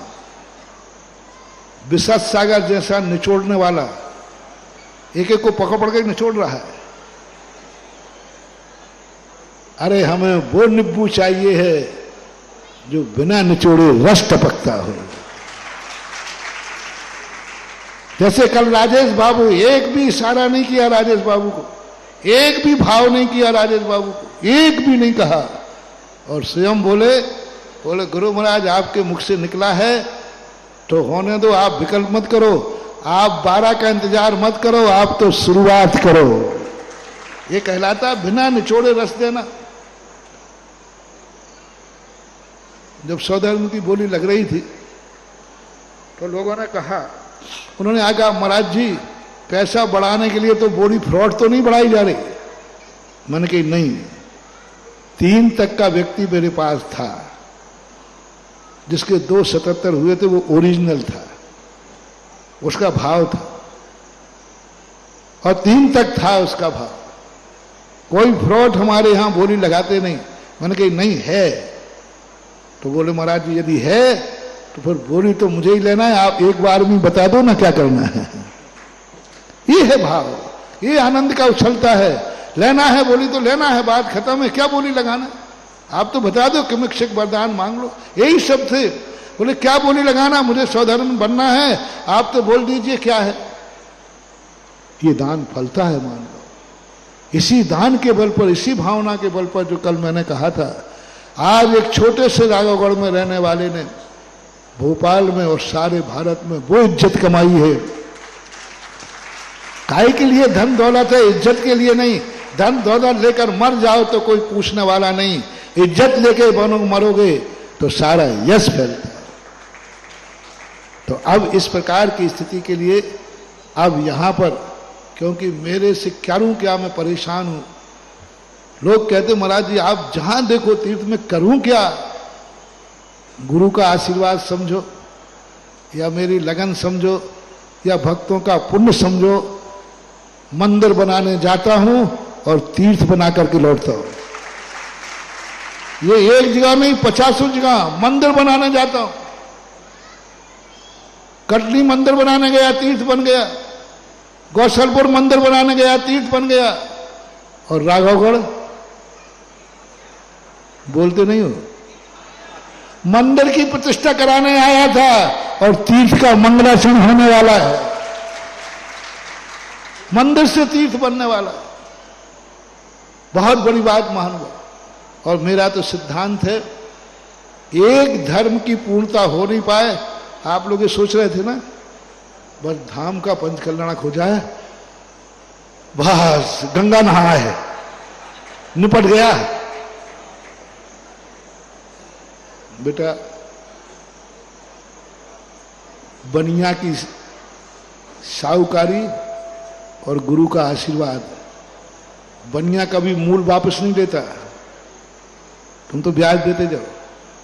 विशद सागर जैसा निचोड़ने वाला एक एक को पकड़ के निचोड़ रहा है। अरे हमें वो नींबू चाहिए है जो बिना निचोड़े रस टपकता हो। जैसे कल राजेश बाबू, एक भी इशारा नहीं किया राजेश बाबू को, एक भी भाव नहीं किया राजेश बाबू को, एक भी नहीं कहा। और स्वयं बोले गुरु महाराज आपके मुख से निकला है तो होने दो, आप विकल्प मत करो, आप 12 का इंतजार मत करो, आप तो शुरुआत करो। ये कहलाता बिना निचोड़े रस देना। जब सौधर्म की बोली लग रही थी तो लोगों ने कहा, उन्होंने आगे, महाराज जी पैसा बढ़ाने के लिए तो बोली फ्रॉड तो नहीं बढ़ाई जा रही? मैंने कही नहीं, 3 तक का व्यक्ति मेरे पास था, जिसके 277 हुए थे वो ओरिजिनल था, उसका भाव था, और 3 तक था उसका भाव। कोई फ्रॉड हमारे यहां बोली लगाते नहीं। मैंने कही नहीं है, तो बोले महाराज जी यदि है तो फिर बोली तो मुझे ही लेना है, आप एक बार में बता दो ना क्या करना है। ये है भाव, ये आनंद का उछलता है। लेना है बोली तो लेना है, बात खत्म है, क्या बोली लगाना। आप तो बता दो कि मिक्षक वरदान मांग लो, यही सब थे। बोले क्या बोली लगाना, मुझे स्वधर्म बनना है, आप तो बोल दीजिए क्या है। ये दान फलता है, मान लो। इसी दान के बल पर, इसी भावना के बल पर, जो कल मैंने कहा था, आज एक छोटे से राघवगढ़ में रहने वाले ने भोपाल में और सारे भारत में वो इज्जत कमाई है। काय के लिए धन दौलत है, इज्जत के लिए नहीं। धन दौलत लेकर मर जाओ तो कोई पूछने वाला नहीं, इज्जत लेके मरोगे तो सारा यश फैलता है। तो अब इस प्रकार की स्थिति के लिए अब यहां पर, क्योंकि मेरे से करूं क्या, मैं परेशान हूं। लोग कहते महाराज जी आप जहां देखो तीर्थ में, करूं क्या। गुरु का आशीर्वाद समझो, या मेरी लगन समझो, या भक्तों का पुण्य समझो। मंदिर बनाने जाता हूं और तीर्थ बना करके लौटता हूं। ये एक जगह नहीं, 50 जगह मंदिर बनाने जाता हूं। कटनी मंदिर बनाने गया, तीर्थ बन गया। गौसलपुर मंदिर बनाने गया, तीर्थ बन गया। और राघवगढ़ बोलते नहीं हो, मंदिर की प्रतिष्ठा कराने आया था और तीर्थ का मंगलाचरण होने वाला है। मंदिर से तीर्थ बनने वाला है। बहुत बड़ी बात मान लो। और मेरा तो सिद्धांत है, एक धर्म की पूर्णता हो नहीं पाए। आप लोग ये सोच रहे थे ना, बस धाम का पंचकल्याणक हो जाए, बस गंगा नहाए, निपट गया। बेटा बनिया की साहूकारी और गुरु का आशीर्वाद, बनिया कभी मूल वापस नहीं लेता, तुम तो ब्याज देते जाओ।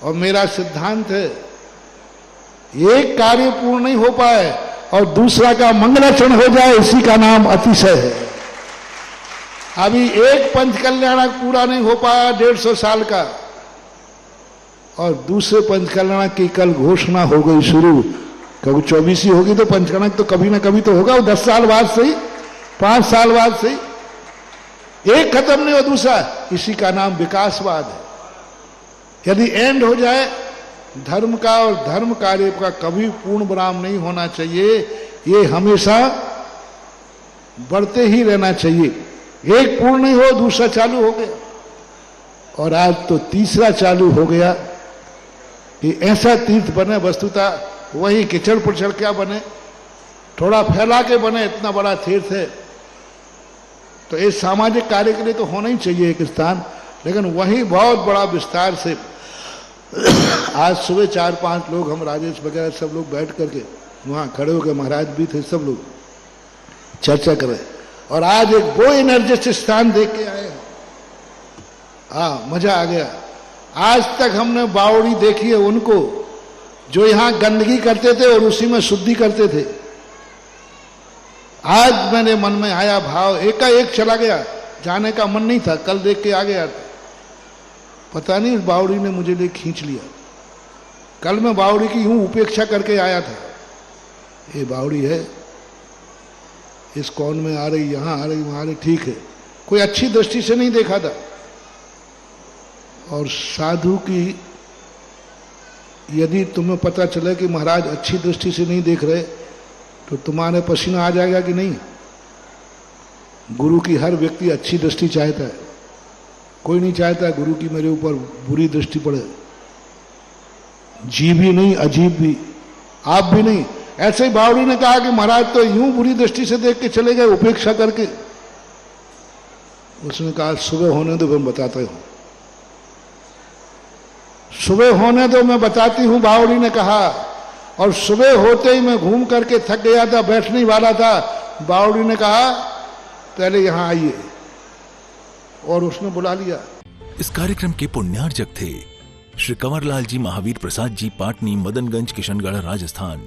और मेरा सिद्धांत है, एक कार्य पूर्ण नहीं हो पाए और दूसरा का मंगलाचरण हो जाए, इसी का नाम अतिशय है। अभी एक पंचकल्याणक पूरा नहीं हो पाया 150 साल का, और दूसरे पंचकल्याणक की कल घोषणा हो गई शुरू। कभी 24 होगी तो पंचकल्याणक तो कभी ना कभी तो होगा, वो 10 साल बाद सही, 5 साल बाद सही। एक खत्म नहीं हो दूसरा, इसी का नाम विकासवाद है। यदि एंड हो जाए धर्म का, और धर्म कार्य का कभी पूर्ण विराम नहीं होना चाहिए, ये हमेशा बढ़ते ही रहना चाहिए। एक पूर्ण नहीं हो, दूसरा चालू हो गया, और आज तो तीसरा चालू हो गया कि ऐसा तीर्थ बने। वस्तुतः वही किचड़ पुचड़ क्या बने, थोड़ा फैला के बने, इतना बड़ा तीर्थ है। तो इस सामाजिक कार्य के लिए तो होना ही चाहिए एक स्थान, लेकिन वहीं बहुत बड़ा विस्तार से। आज सुबह 4-5 लोग, हम राजेश वगैरह सब लोग बैठ करके वहां खड़े हो गए, महाराज भी थे, सब लोग चर्चा कर रहे। और आज एक वो एनर्जेटिक स्थान देख के आए। मजा आ गया। आज तक हमने बावड़ी देखी है उनको जो यहां गंदगी करते थे और उसी में शुद्धि करते थे। आज मेरे मन में आया भाव, एकाएक चला गया, जाने का मन नहीं था, कल देख के आ गया। पता नहीं इस बावड़ी ने मुझे ले खींच लिया। कल मैं बावड़ी की यूं उपेक्षा करके आया था, ये बावड़ी है, इस कौन में आ रही, यहां आ रही, वहां आ रही, ठीक है, कोई अच्छी दृष्टि से नहीं देखा था। और साधु की यदि तुम्हें पता चले कि महाराज अच्छी दृष्टि से नहीं देख रहे, तो तुम्हारे पसीना आ जाएगा कि नहीं। गुरु की हर व्यक्ति अच्छी दृष्टि चाहता है, कोई नहीं चाहता गुरु की मेरे ऊपर बुरी दृष्टि पड़े। जी भी नहीं, अजीब भी, आप भी नहीं। ऐसे ही बावड़ी ने कहा कि महाराज तो यूं बुरी दृष्टि से देख के चले गए, उपेक्षा करके। उसने कहा सुबह होने दो, मैं बताता हूं, सुबह होने दो, मैं बताती हूं, बावड़ी ने कहा। और सुबह होते ही मैं घूम करके थक गया था, बैठने वाला था। बावड़ी ने कहा पहले यहां आइए, और उसने बुला लिया। इस कार्यक्रम के पुण्यार्जक थे श्री कंवरलाल जी महावीर प्रसाद जी, पाटनी, मदनगंज, किशनगढ़, राजस्थान।